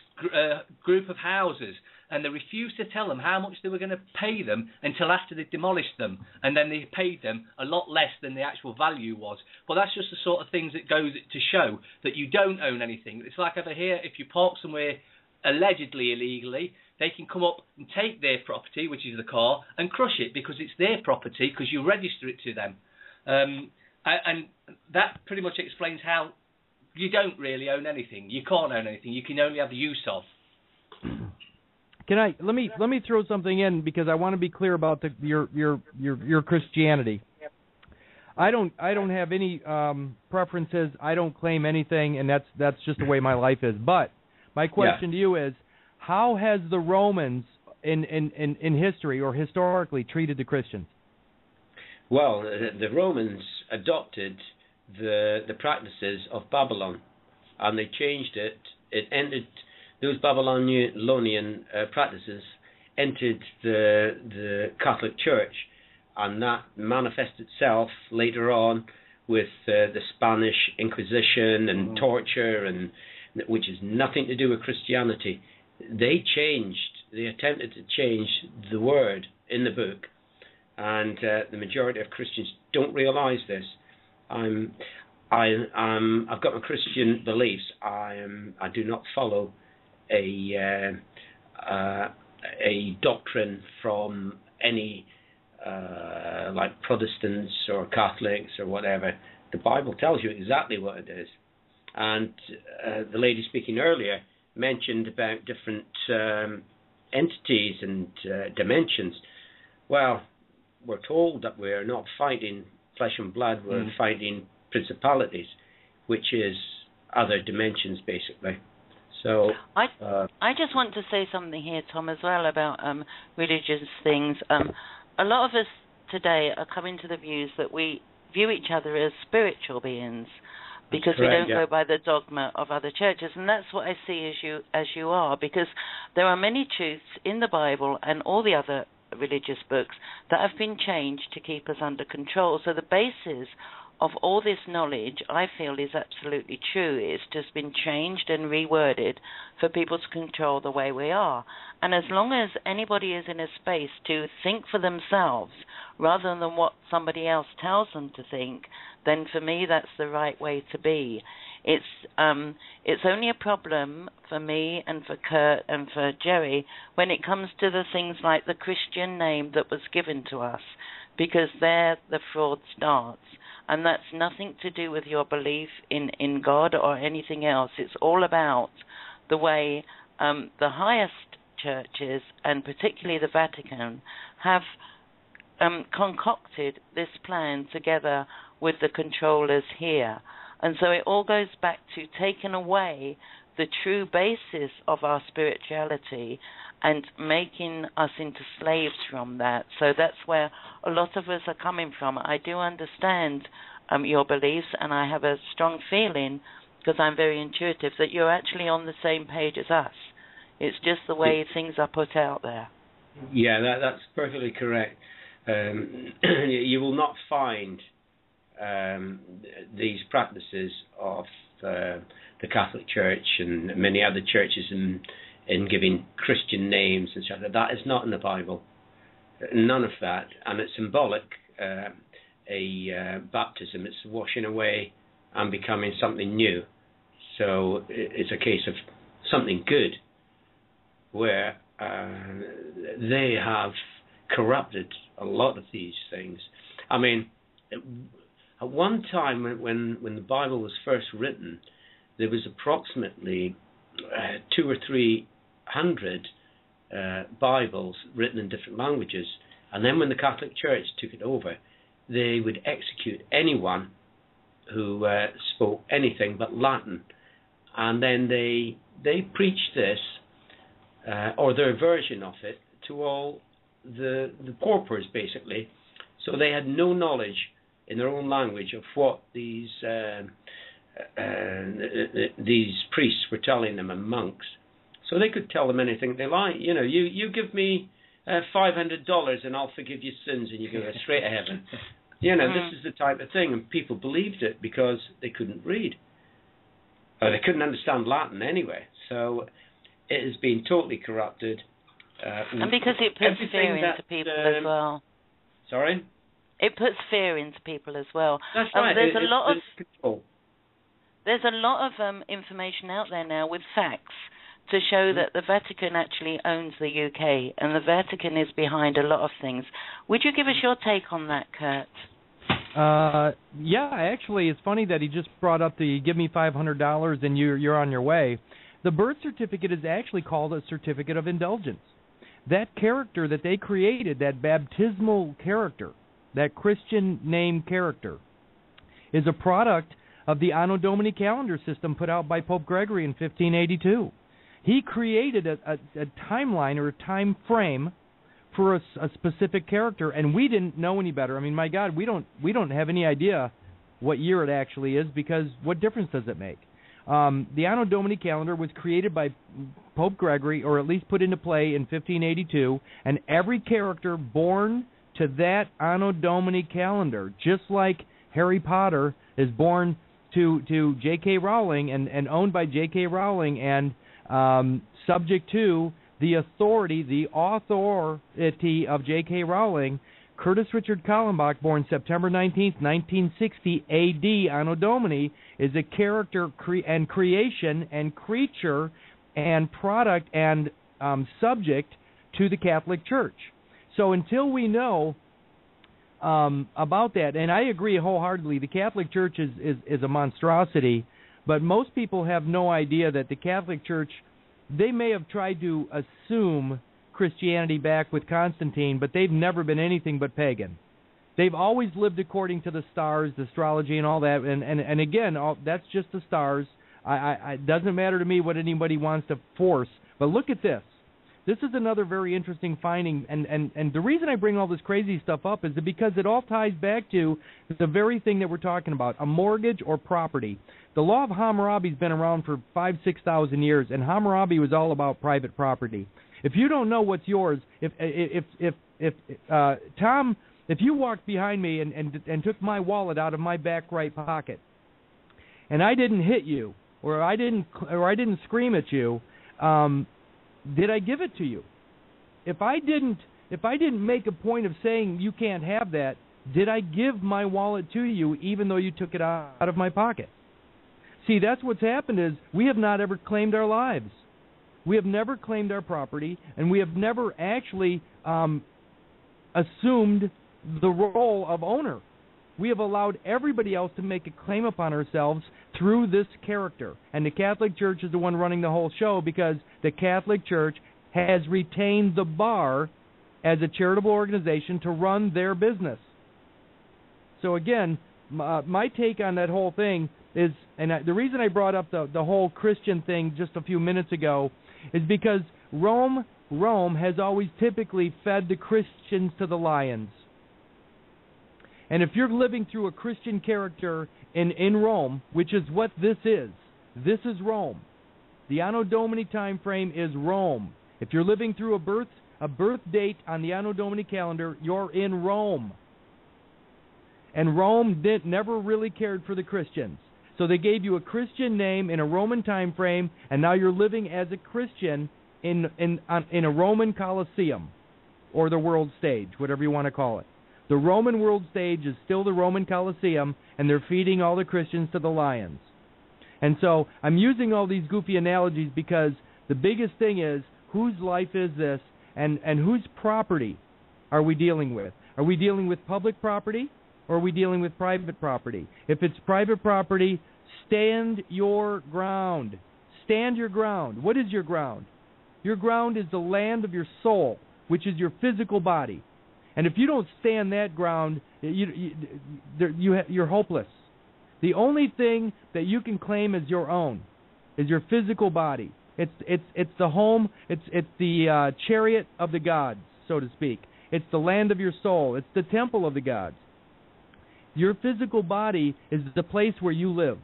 group of houses, and they refused to tell them how much they were going to pay them until after they demolished them, and then they paid them a lot less than the actual value was. But that's just the sort of things that goes to show that you don't own anything. It's like over here, if you park somewhere allegedly illegally, they can come up and take their property, which is the car, and crush it because it's their property because you register it to them. And that pretty much explains how you don't really own anything. You can't own anything. You can only have the use of. Let me throw something in because I want to be clear about your Christianity. I don't have any preferences. I don't claim anything, and that's just the way my life is. But my question to you is, how has the Romans in history or historically treated the Christians? Well, the Romans adopted the practices of Babylon, and they changed it. It ended. Those Babylonian practices entered the Catholic Church, and that manifested itself later on with the Spanish Inquisition and torture, and which has nothing to do with Christianity. They attempted to change the word in the book, and the majority of Christians don't realise this. I've got my Christian beliefs. I do not follow a doctrine from any like Protestants or Catholics or whatever. The Bible tells you exactly what it is. And the lady speaking earlier mentioned about different entities and dimensions. Well, we're told that we're not fighting flesh and blood, we're fighting principalities, which is other dimensions, basically. So I just want to say something here, Tom, as well about religious things. A lot of us today are coming to the views that we view each other as spiritual beings because we don't go by the dogma of other churches, and that's what I see as you are, because there are many truths in the Bible and all the other religious books that have been changed to keep us under control. So the basis of all this knowledge, I feel, is absolutely true. It's just been changed and reworded for people to control the way we are. And as long as anybody is in a space to think for themselves rather than what somebody else tells them to think, then for me that's the right way to be. It's only a problem for me and for Kurt and for Geri when it comes to the things like the Christian name that was given to us. because there the fraud starts. And that's nothing to do with your belief in God or anything else. It's all about the way the highest churches, and particularly the Vatican, have concocted this plan together with the controllers here. And so it all goes back to taking away the true basis of our spirituality and making us into slaves from that. So that's where a lot of us are coming from. I do understand your beliefs, and I have a strong feeling, because I'm very intuitive, that you're actually on the same page as us. It's just the way things are put out there. Yeah, that's perfectly correct. You will not find these practices of the Catholic Church and many other churches in giving Christian names and stuff. That is not in the Bible. None of that. And it's symbolic, baptism. It's washing away and becoming something new. So it's a case of something good, where they have corrupted a lot of these things. I mean, at one time when the Bible was first written, there was approximately 200 or 300 Bibles written in different languages. And then when the Catholic Church took it over, they would execute anyone who spoke anything but Latin. And then they preached this, or their version of it, to all the paupers, basically. So they had no knowledge in their own language of what these priests were telling them, and monks. So they could tell them anything they like. You know, you give me $500 and I'll forgive your sins and you go straight to heaven. You know, this is the type of thing, and people believed it because they couldn't read. Or they couldn't understand Latin anyway. So it has been totally corrupted. And because it puts fear into people as well. Sorry? It puts fear into people as well. That's right. There's a lot of control. There's a lot of information out there now with facts to show that the Vatican actually owns the UK, and the Vatican is behind a lot of things. Would you give us your take on that, Kurt? Yeah, actually, it's funny that he just brought up the give me $500 and you're on your way. The birth certificate is actually called a certificate of indulgence. That character that they created, that baptismal character, that Christian name character, is a product of the Anno Domini calendar system put out by Pope Gregory in 1582. He created a timeline or a time frame for a specific character, and we didn't know any better. I mean, my God, we don't have any idea what year it actually is, because what difference does it make? The Anno Domini calendar was created by Pope Gregory, or at least put into play in 1582, and every character born to that Anno Domini calendar, just like Harry Potter is born to J.K. Rowling and owned by J.K. Rowling and subject to the authority, the authority of J.K. Rowling. Curtis Richard Kallenbach, born September 19th, 1960 A.D., Anno Domini, is a character and creation and creature and product and subject to the Catholic Church. So until we know about that, and I agree wholeheartedly, the Catholic Church is a monstrosity, but most people have no idea that the Catholic Church, they may have tried to assume Christianity back with Constantine, but they've never been anything but pagan. They've always lived according to the stars, the astrology, and all that. And again, that's just the stars. It doesn't matter to me what anybody wants to force. But look at this. This is another very interesting finding, and the reason I bring all this crazy stuff up is because it all ties back to the very thing that we're talking about, a mortgage or property. The law of Hammurabi's been around for 5,000-6,000 years, and Hammurabi was all about private property. If you don't know what's yours, Tom, if you walked behind me and took my wallet out of my back right pocket, and I didn't hit you, or I didn't scream at you, did I give it to you? If I didn't make a point of saying you can't have that, did I give my wallet to you even though you took it out of my pocket? See, that's what's happened is we have not ever claimed our lives. We have never claimed our property, and we have never actually assumed the role of owner. We have allowed everybody else to make a claim upon ourselves through this character. And the Catholic Church is the one running the whole show because the Catholic Church has retained the bar as a charitable organization to run their business. So again, my take on that whole thing is, and the reason I brought up the whole Christian thing just a few minutes ago is because Rome has always typically fed the Christians to the lions. And if you're living through a Christian character in Rome, which is what this is Rome. The Anno Domini time frame is Rome. If you're living through a birth date on the Anno Domini calendar, you're in Rome. And Rome never really cared for the Christians. So they gave you a Christian name in a Roman time frame, and now you're living as a Christian in a Roman Colosseum, or the world stage, whatever you want to call it. The Roman world stage is still the Roman Colosseum, and they're feeding all the Christians to the lions. And so I'm using all these goofy analogies because the biggest thing is, whose life is this, and whose property are we dealing with? Are we dealing with public property, or are we dealing with private property? If it's private property, stand your ground. Stand your ground. What is your ground? Your ground is the land of your soul, which is your physical body. And if you don't stand that ground, you're hopeless. The only thing that you can claim as your own is your physical body. It's the home. It's the chariot of the gods, so to speak. It's the land of your soul. It's the temple of the gods. Your physical body is the place where you live,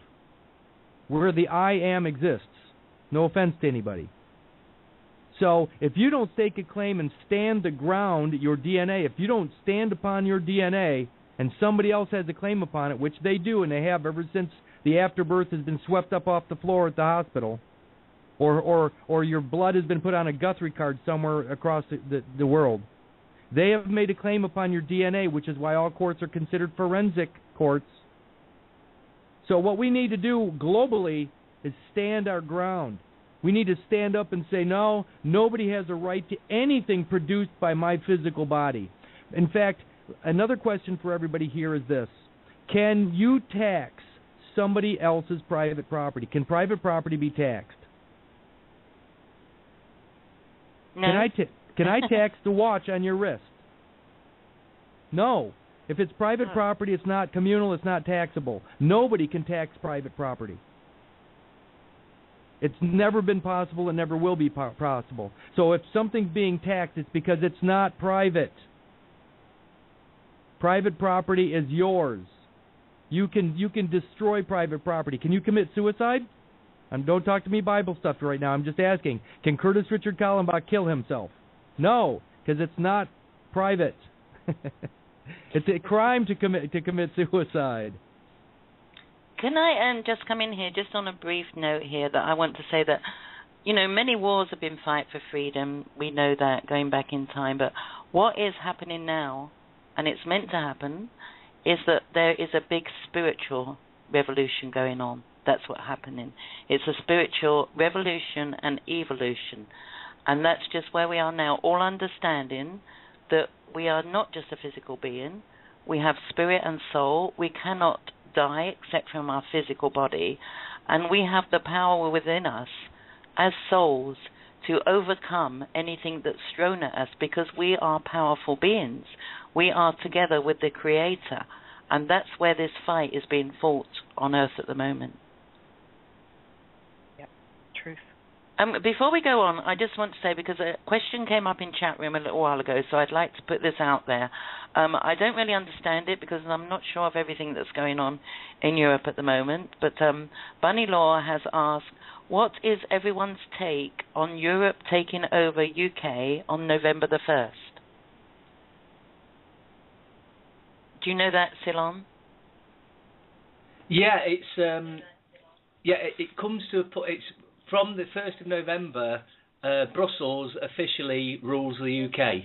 where the I am exists. No offense to anybody. So if you don't stake a claim and stand the ground, your DNA, if you don't stand upon your DNA and somebody else has a claim upon it, which they do and they have ever since the afterbirth has been swept up off the floor at the hospital, or your blood has been put on a Guthrie card somewhere across the world, they have made a claim upon your DNA, which is why all courts are considered forensic courts. So what we need to do globally is stand our ground. We need to stand up and say, no, nobody has a right to anything produced by my physical body. In fact, another question for everybody here is this. Can you tax somebody else's private property? Can private property be taxed? No. Can I tax the watch on your wrist? No. If it's private property, it's not communal, it's not taxable. Nobody can tax private property. It's never been possible and never will be possible. So if something's being taxed, it's because it's not private. Private property is yours. You can destroy private property. Can you commit suicide? And don't talk to me Bible stuff right now. I'm just asking. Can Curtis Richard Kallenbach kill himself? No, because it's not private. It's a crime to commit suicide. Can I just come in here just on a brief note here that I want to say that, many wars have been fought for freedom. We know that going back in time. But what is happening now, and it's meant to happen, is that there is a big spiritual revolution going on. That's what's happening. It's a spiritual revolution and evolution. And that's just where we are now, all understanding that we are not just a physical being. We have spirit and soul. We cannot die except from our physical body, and we have the power within us as souls to overcome anything that's thrown at us because we are powerful beings. We are together with the Creator, and that's where this fight is being fought on Earth at the moment. Yep, truth. Before we go on, I just want to say, because a question came up in chat room a little while ago, so I'd like to put this out there. I don't really understand it because I'm not sure of everything that's going on in Europe at the moment, but Bunny Law has asked, what is everyone's take on Europe taking over UK on November the 1st? Do you know that, Ceylon? Yeah, it comes to it's from the 1st of November. Brussels officially rules the UK.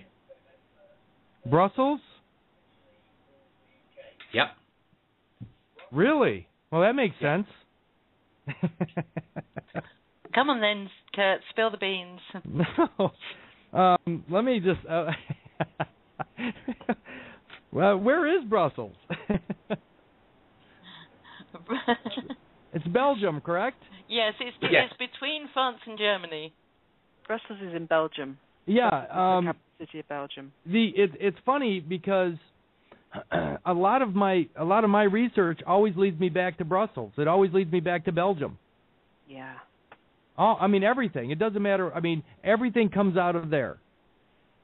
Brussels? Yep. Really? Well, that makes sense. Come on then, Kurt, spill the beans. No. Let me just... Well, where is Brussels? It's Belgium, correct? Yes, it's between France and Germany. Brussels is in Belgium. Yeah, the capital city of Belgium. It's funny because a lot of my research always leads me back to Brussels. It always leads me back to Belgium. Yeah. Oh, I mean everything. It doesn't matter. I mean everything comes out of there.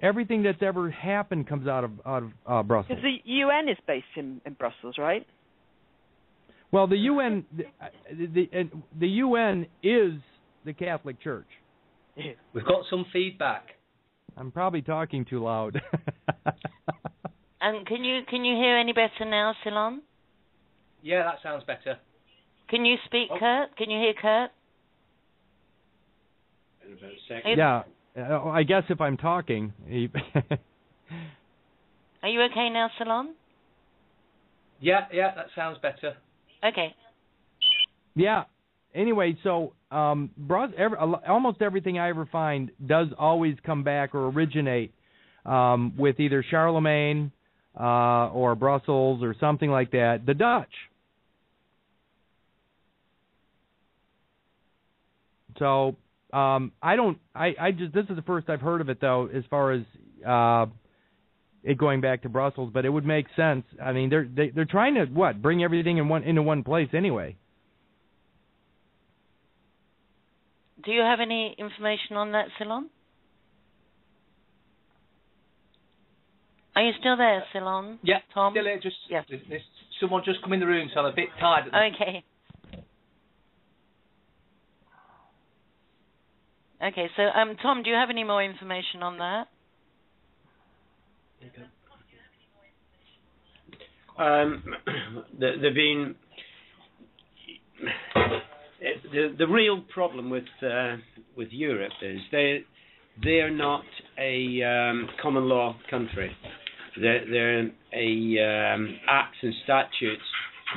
Everything that's ever happened comes out of Brussels. Because the UN is based in Brussels, right? Well, the UN the UN is the Catholic Church. We've got some feedback. I'm probably talking too loud. And can you hear any better now, Ceylon? Yeah, that sounds better. Can you speak, Kurt? Can you hear Kurt? In about a second. Yeah, I guess if I'm talking. Are you okay now, Ceylon? Yeah, that sounds better. Okay. Yeah. Anyway, so almost everything I ever find does always come back or originate with either Charlemagne or Brussels or something like that. The Dutch. So this is the first I've heard of it though, as far as it going back to Brussels. But it would make sense. I mean, they're trying to bring everything into one place anyway. Do you have any information on that, Ceylon? Are you still there, Ceylon? Yeah, Tom? still here. There's someone just come in the room, so I'm a bit tired. Okay. Okay, so Tom, do you have any more information on that? There've been the real problem with Europe is they're not a common law country. They're acts and statutes.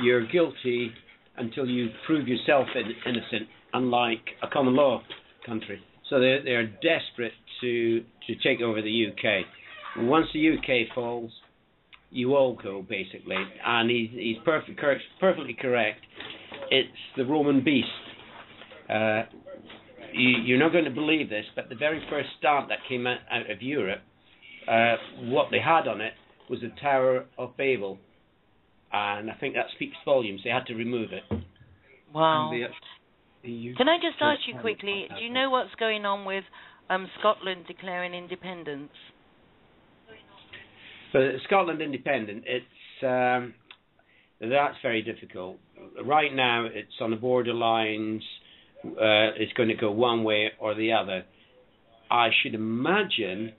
You're guilty until you prove yourself innocent, unlike a common law country. So they're desperate to take over the UK. Once the UK falls, you all go, basically. And he's perfectly correct. It's the Roman beast. You're not going to believe this, but the very first stamp that came out of Europe, what they had on it was the Tower of Babel. And I think that speaks volumes. They had to remove it. Wow. Can I just ask you quickly, do you know what's going on with Scotland declaring independence? For Scotland independent, that's very difficult. Right now, it's on the borderlines. It's going to go one way or the other. I should imagine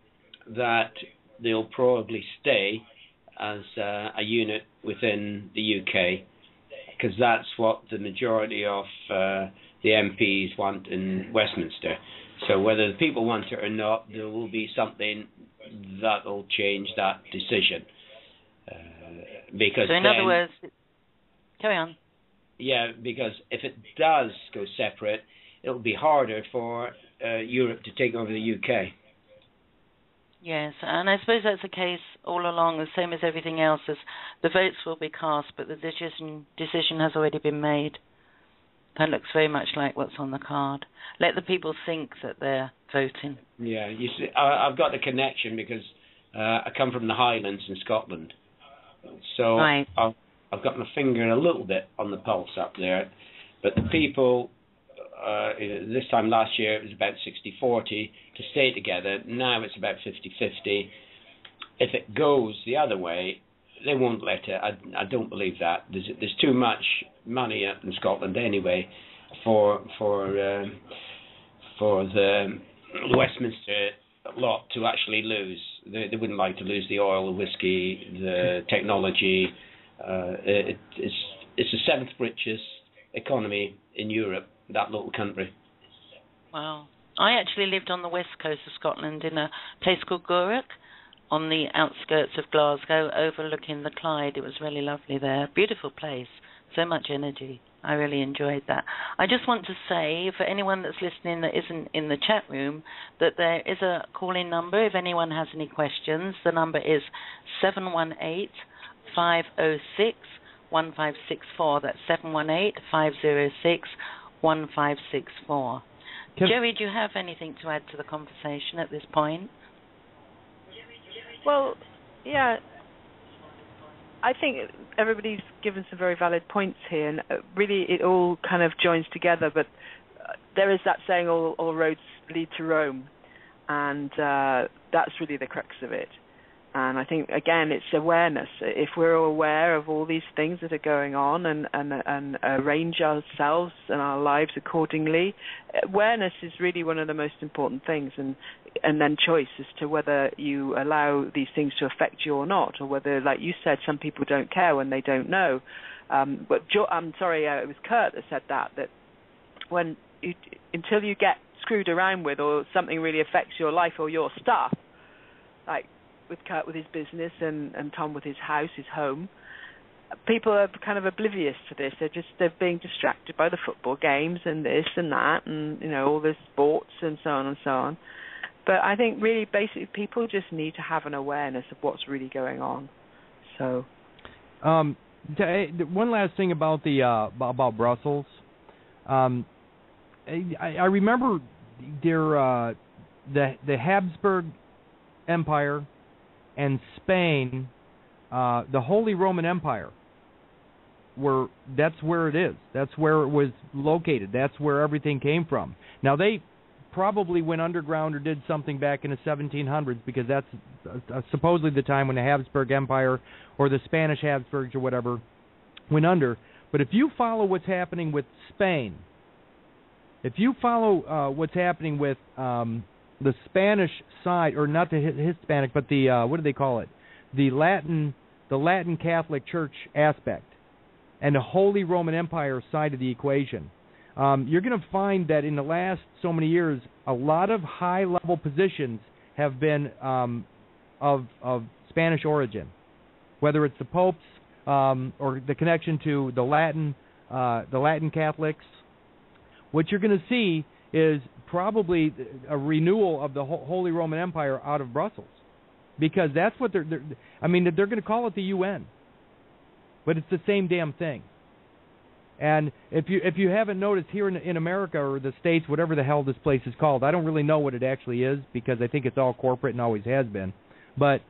that they'll probably stay as a unit within the UK, because that's what the majority of the MPs want in Westminster. So whether the people want it or not, there will be something that will change that decision. Because so in other words, carry on. Yeah, because if it does go separate, it'll be harder for Europe to take over the UK. Yes, and I suppose that's the case all along, the same as everything else, as the votes will be cast, but the decision has already been made. That looks very much like what's on the card. Let the people think that they're voting. Yeah, you see, I've got the connection because I come from the Highlands in Scotland. So right. I've got my finger a little bit on the pulse up there. But the people, this time last year, it was about 60-40 to stay together. Now it's about 50-50. If it goes the other way, they won't let it. I don't believe that. There's too much money in Scotland anyway for the Westminster lot to actually lose. They wouldn't like to lose the oil, the whiskey, the technology. It's the seventh richest economy in Europe, that little country. Wow. I actually lived on the west coast of Scotland in a place called Gourock, on the outskirts of Glasgow, overlooking the Clyde. It was really lovely there. Beautiful place. So much energy. I really enjoyed that. I just want to say, for anyone that's listening that isn't in the chat room, that there is a call-in number. If anyone has any questions, the number is 718-506-1564. That's 718-506-1564. Geri, do you have anything to add to the conversation at this point? Well, yeah, I think everybody's given some very valid points here, and really it all kind of joins together, but there is that saying, all roads lead to Rome, and that's really the crux of it. And I think, again, it's awareness. If we're aware of all these things that are going on and arrange ourselves and our lives accordingly, awareness is really one of the most important things, and then choice as to whether you allow these things to affect you or not, or whether, like you said, some people don't care when they don't know. But I'm sorry, it was Kurt that said that when until you get screwed around with or something really affects your life or your stuff, like with Kurt with his business and Tom with his house, his home, people are kind of oblivious to this. They're being distracted by the football games and this and that and, all the sports and so on and so on. But I think really basically people just need to have an awareness of what's really going on. So one last thing about about Brussels. I remember the Habsburg Empire and Spain, the Holy Roman Empire, that's where it is. That's where it was located. That's where everything came from. Now, they probably went underground or did something back in the 1700s, because that's supposedly the time when the Habsburg Empire or the Spanish Habsburgs or whatever went under. But if you follow what's happening with Spain, if you follow what's happening with the Spanish side, or not the Hispanic, but the what do they call it? The Latin Catholic Church aspect, and the Holy Roman Empire side of the equation. You're going to find that in the last so many years, a lot of high-level positions have been of Spanish origin, whether it's the popes or the connection to the Latin Catholics. What you're going to see is probably a renewal of the Holy Roman Empire out of Brussels, because that's what they're going to call it the UN, but it's the same damn thing. And if you haven't noticed, here in America or the States, whatever the hell this place is called, I don't really know what it actually is, because I think it's all corporate and always has been. But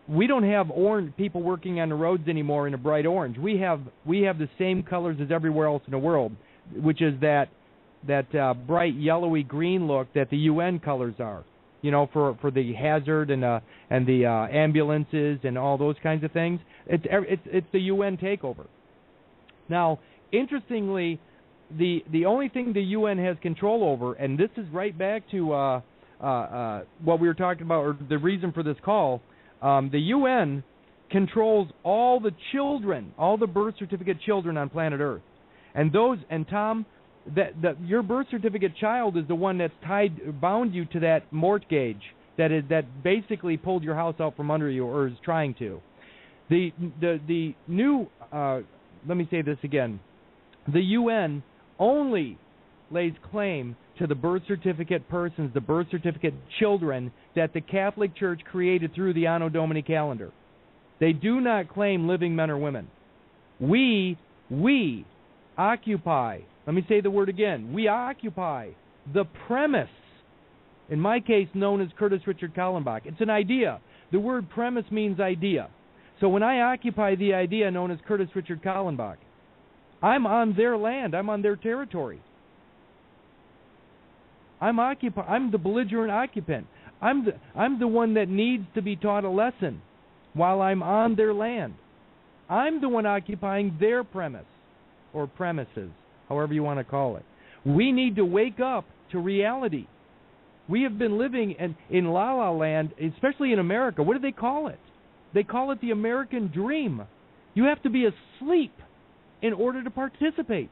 we don't have orange people working on the roads anymore in a bright orange. We have the same colors as everywhere else in the world, which is that bright yellowy green look that the UN colors are, for the hazard and the ambulances and all those kinds of things. It's the UN takeover. Now, interestingly, the only thing the UN has control over, and this is right back to what we were talking about, or the reason for this call, the UN controls all the children, all the birth certificate children on planet Earth, and Tom, that your birth certificate child is the one that's bound you to that mortgage that basically pulled your house out from under you, or is trying to. The new let me say this again. The UN only lays claim to the birth certificate persons, the birth certificate children that the Catholic Church created through the Anno Domini calendar. They do not claim living men or women. We occupy, let me say the word again, we occupy the premise, in my case known as Curtis Richard Kallenbach. It's an idea. The word premise means idea. So when I occupy the idea known as Curtis Richard Kallenbach, I'm on their land. I'm on their territory. I'm the belligerent occupant. I'm the one that needs to be taught a lesson while I'm on their land. I'm the one occupying their premise, or premises, however you want to call it. We need to wake up to reality. We have been living in La La Land, especially in America. What do they call it? They call it the American dream. You have to be asleep in order to participate.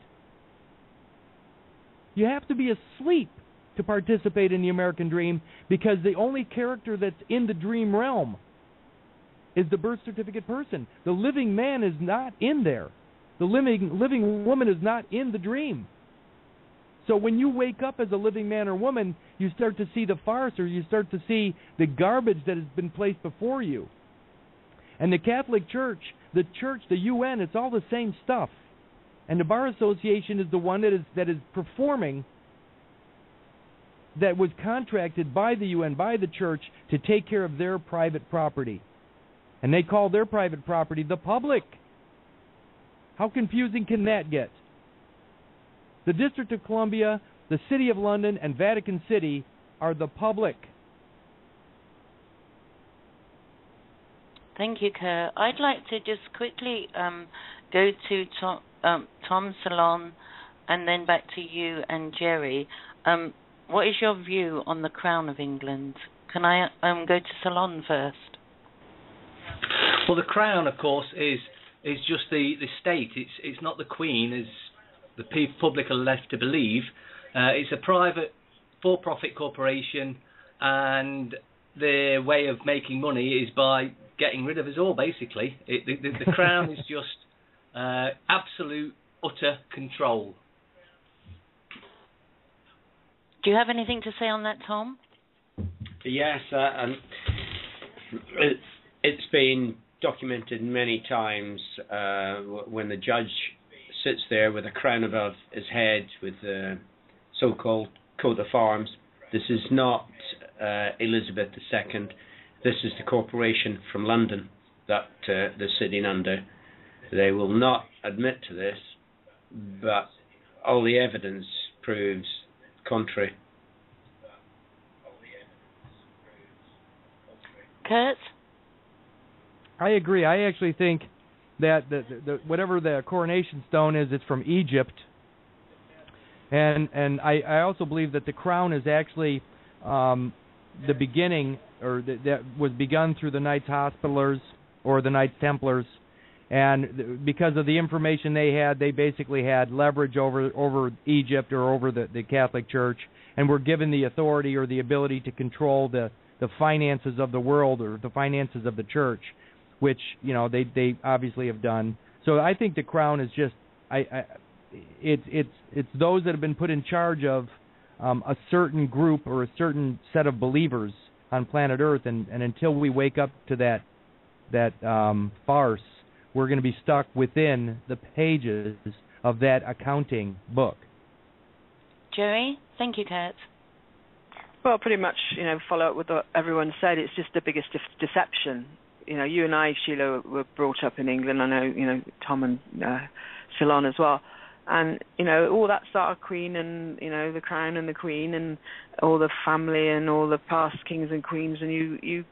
You have to be asleep to participate in the American dream, because the only character that's in the dream realm is the birth certificate person. The living man is not in there. The living woman is not in the dream. So when you wake up as a living man or woman, you start to see the farce, or you start to see the garbage that has been placed before you. And the Catholic Church, the UN, it's all the same stuff. And the Bar Association is the one that is performing, that was contracted by the UN, by the Church, to take care of their private property. And they call their private property the public. How confusing can that get? The District of Columbia, the City of London, and Vatican City are the public. Thank you, Kerr. I'd like to just quickly go to Tom Ceylon and then back to you and Geri. What is your view on the Crown of England? Can I go to Ceylon first? Well, the Crown, of course, is just the state. It's not the Queen, as the public are left to believe. It's a private, for-profit corporation, and their way of making money is by getting rid of us all, basically. The Crown is just absolute, utter control. Do you have anything to say on that, Tom? Yes, it's been documented many times when the judge sits there with a crown above his head with the so-called coat of arms. This is not Elizabeth II. This is the corporation from London that they're sitting under. They will not admit to this, but all the evidence proves contrary. Kurt? I agree. I actually think that the whatever the coronation stone is, it's from Egypt. And I also believe that the crown is actually the beginning, or that was begun through the Knights Hospitallers or the Knights Templars. And because of the information they had, they basically had leverage over Egypt or over the Catholic Church, and were given the authority or the ability to control the finances of the world or the finances of the church, which they obviously have done. So I think the crown is just it's those that have been put in charge of a certain group or a certain set of believers on planet Earth, and until we wake up to that farce, we're going to be stuck within the pages of that accounting book. Geri? Thank you, Kurt. Well, pretty much, follow up with what everyone said. It's just the biggest deception. You and I, Sheila, were brought up in England. I know, Tom and Ceylon as well. And, all that sort of Queen and, the Crown and the Queen and all the family and all the past kings and queens, and you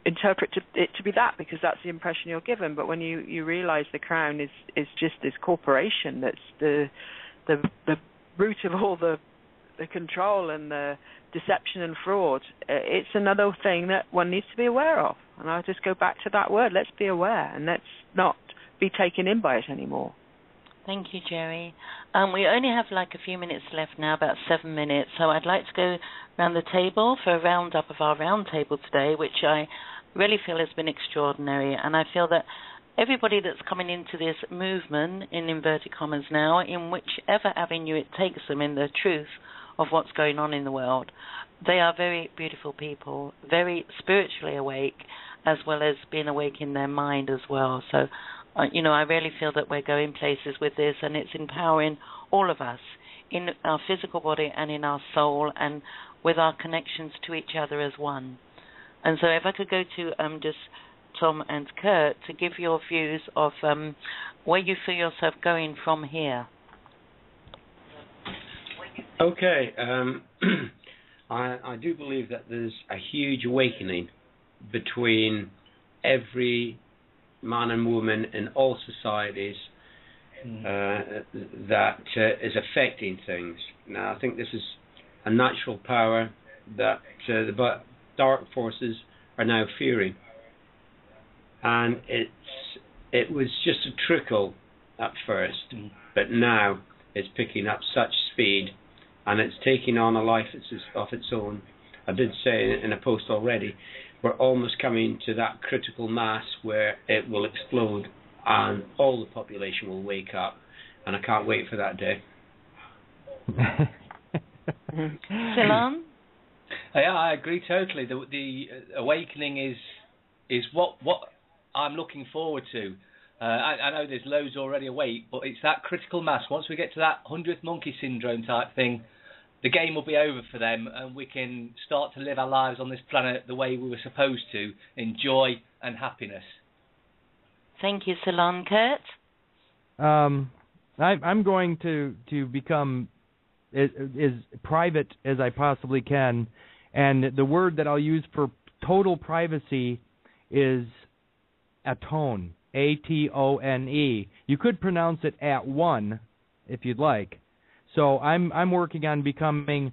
interpret it to be that because that's the impression you're given. But when you realise the Crown is just this corporation that's the root of all the control and the deception and fraud, it's another thing that one needs to be aware of. And I'll just go back to that word. Let's be aware, and let's not be taken in by it anymore. Thank you, Geri. We only have like a few minutes left now, about 7 minutes, so I'd like to go around the table for a roundup of our round table today, which I really feel has been extraordinary. And I feel that everybody that's coming into this movement, in inverted commas now, in whichever avenue it takes them in the truth of what's going on in the world, they are very beautiful people, very spiritually awake, as well as being awake in their mind as well. So, I really feel that we're going places with this, and it's empowering all of us in our physical body and in our soul, and with our connections to each other as one. And so if I could go to just Tom and Kurt to give your views of where you feel yourself going from here. Okay. I do believe that there's a huge awakening between every man and woman in all societies that is affecting things. Now, I think this is a natural power that the dark forces are now fearing. And it was just a trickle at first, but now it's picking up such speed, and it's taking on a life of its own. I did say in a post already, we're almost coming to that critical mass where it will explode. and all the population will wake up, and I can't wait for that day. Ceylon? Yeah, I agree totally. The awakening is what I'm looking forward to. I know there's loads already awake, but it's that critical mass. Once we get to that 100th monkey syndrome type thing, the game will be over for them, and we can start to live our lives on this planet the way we were supposed to, in joy and happiness. Thank you, Ceylon. Kurt? I'm going to become as private as I possibly can, and the word that I'll use for total privacy is atone, A-T-O-N-E. You could pronounce it at one if you'd like. So I'm working on becoming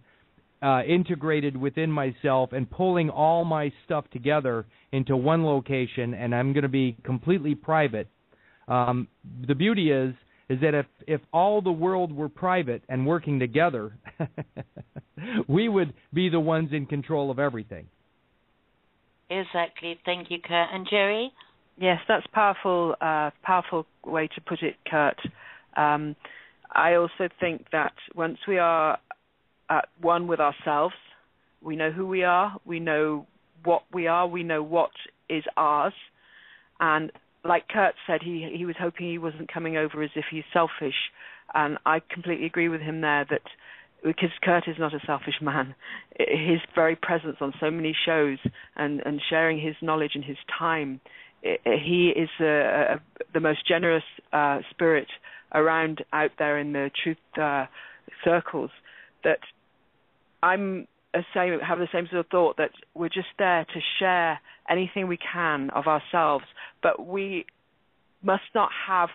integrated within myself and pulling all my stuff together into one location, and I'm going to be completely private. The beauty is that if all the world were private and working together, we would be the ones in control of everything. Exactly. Thank you, Kurt. And Geri? Yes, that's powerful way to put it, Kurt. I also think that once we are at one with ourselves, we know who we are, we know what we are, we know what is ours. And like Kurt said, he was hoping he wasn't coming over as if he's selfish. And I completely agree with him there, that because Kurt is not a selfish man. His very presence on so many shows and sharing his knowledge and his time, he is the most generous spirit around out there in the truth circles, that have the same sort of thought, that we're just there to share anything we can of ourselves, but we must not have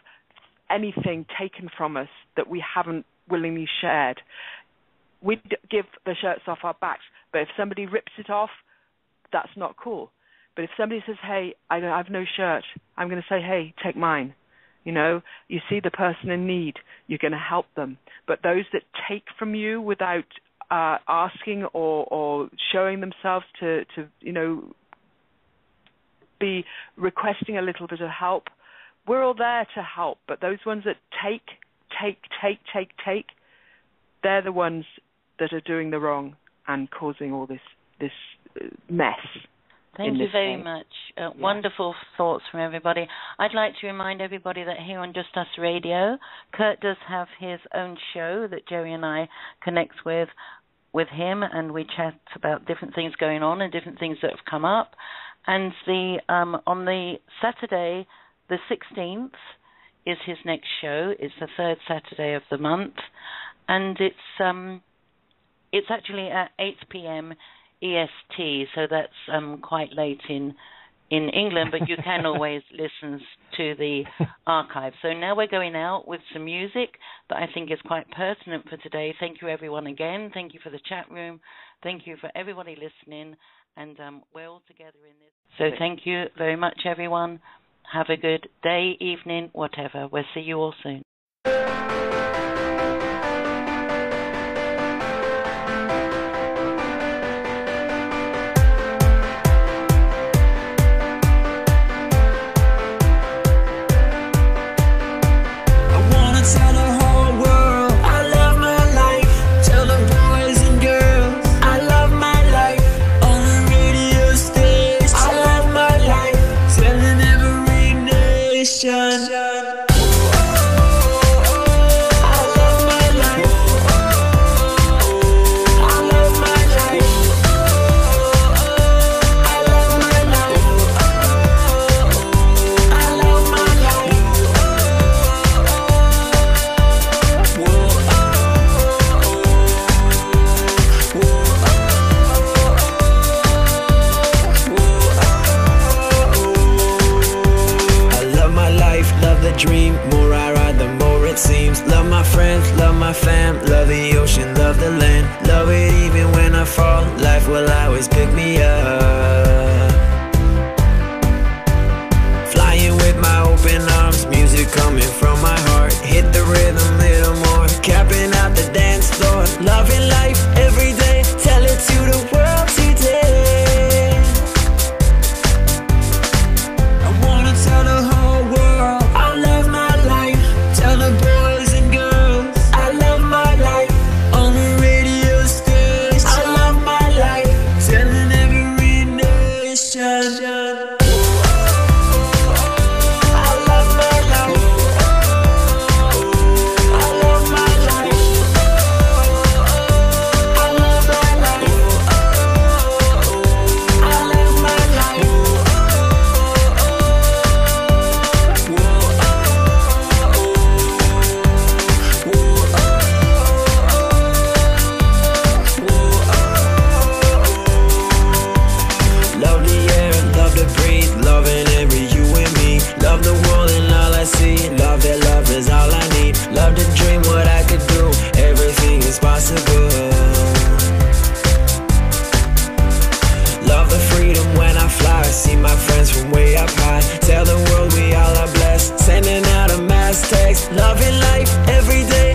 anything taken from us that we haven't willingly shared. We give the shirts off our backs, but if somebody rips it off, that's not cool. But if somebody says, hey, I have no shirt, I'm going to say, hey, take mine. You know, you see the person in need, you're going to help them. But those that take from you without asking or showing themselves to be requesting a little bit of help, we're all there to help. But those ones that take, they're the ones that are doing the wrong and causing all this mess. Thank you very much. Wonderful thoughts from everybody. I'd like to remind everybody that here on Just Us Radio, Kurt does have his own show that Geri and I connect with him, and we chat about different things going on and different things that have come up. And on the Saturday, the 16th, is his next show. It's the third Saturday of the month, and it's actually at 8 p.m. EST, so that's quite late in England, but you can always listen to the archive. So now we're going out with some music that I think is quite pertinent for today. Thank you, everyone, again. Thank you for the chat room. Thank you for everybody listening, and we're all together in this. So thank you very much, everyone. Have a good day, evening, whatever. We'll see you all soon. Dream, more I ride, the more it seems. Love my friends, love my fam, love the ocean, love the land. Love it even when I fall, life will always pick me up. Flying with my open arms, music coming from my heart. Hit the rhythm little more, capping out the dance floor. Loving life every day, tell it to the world today. I wanna tell the whole world what I could do, everything is possible. Love the freedom when I fly, see my friends from way up high. Tell the world we all are blessed, sending out a mass text. Loving life every day,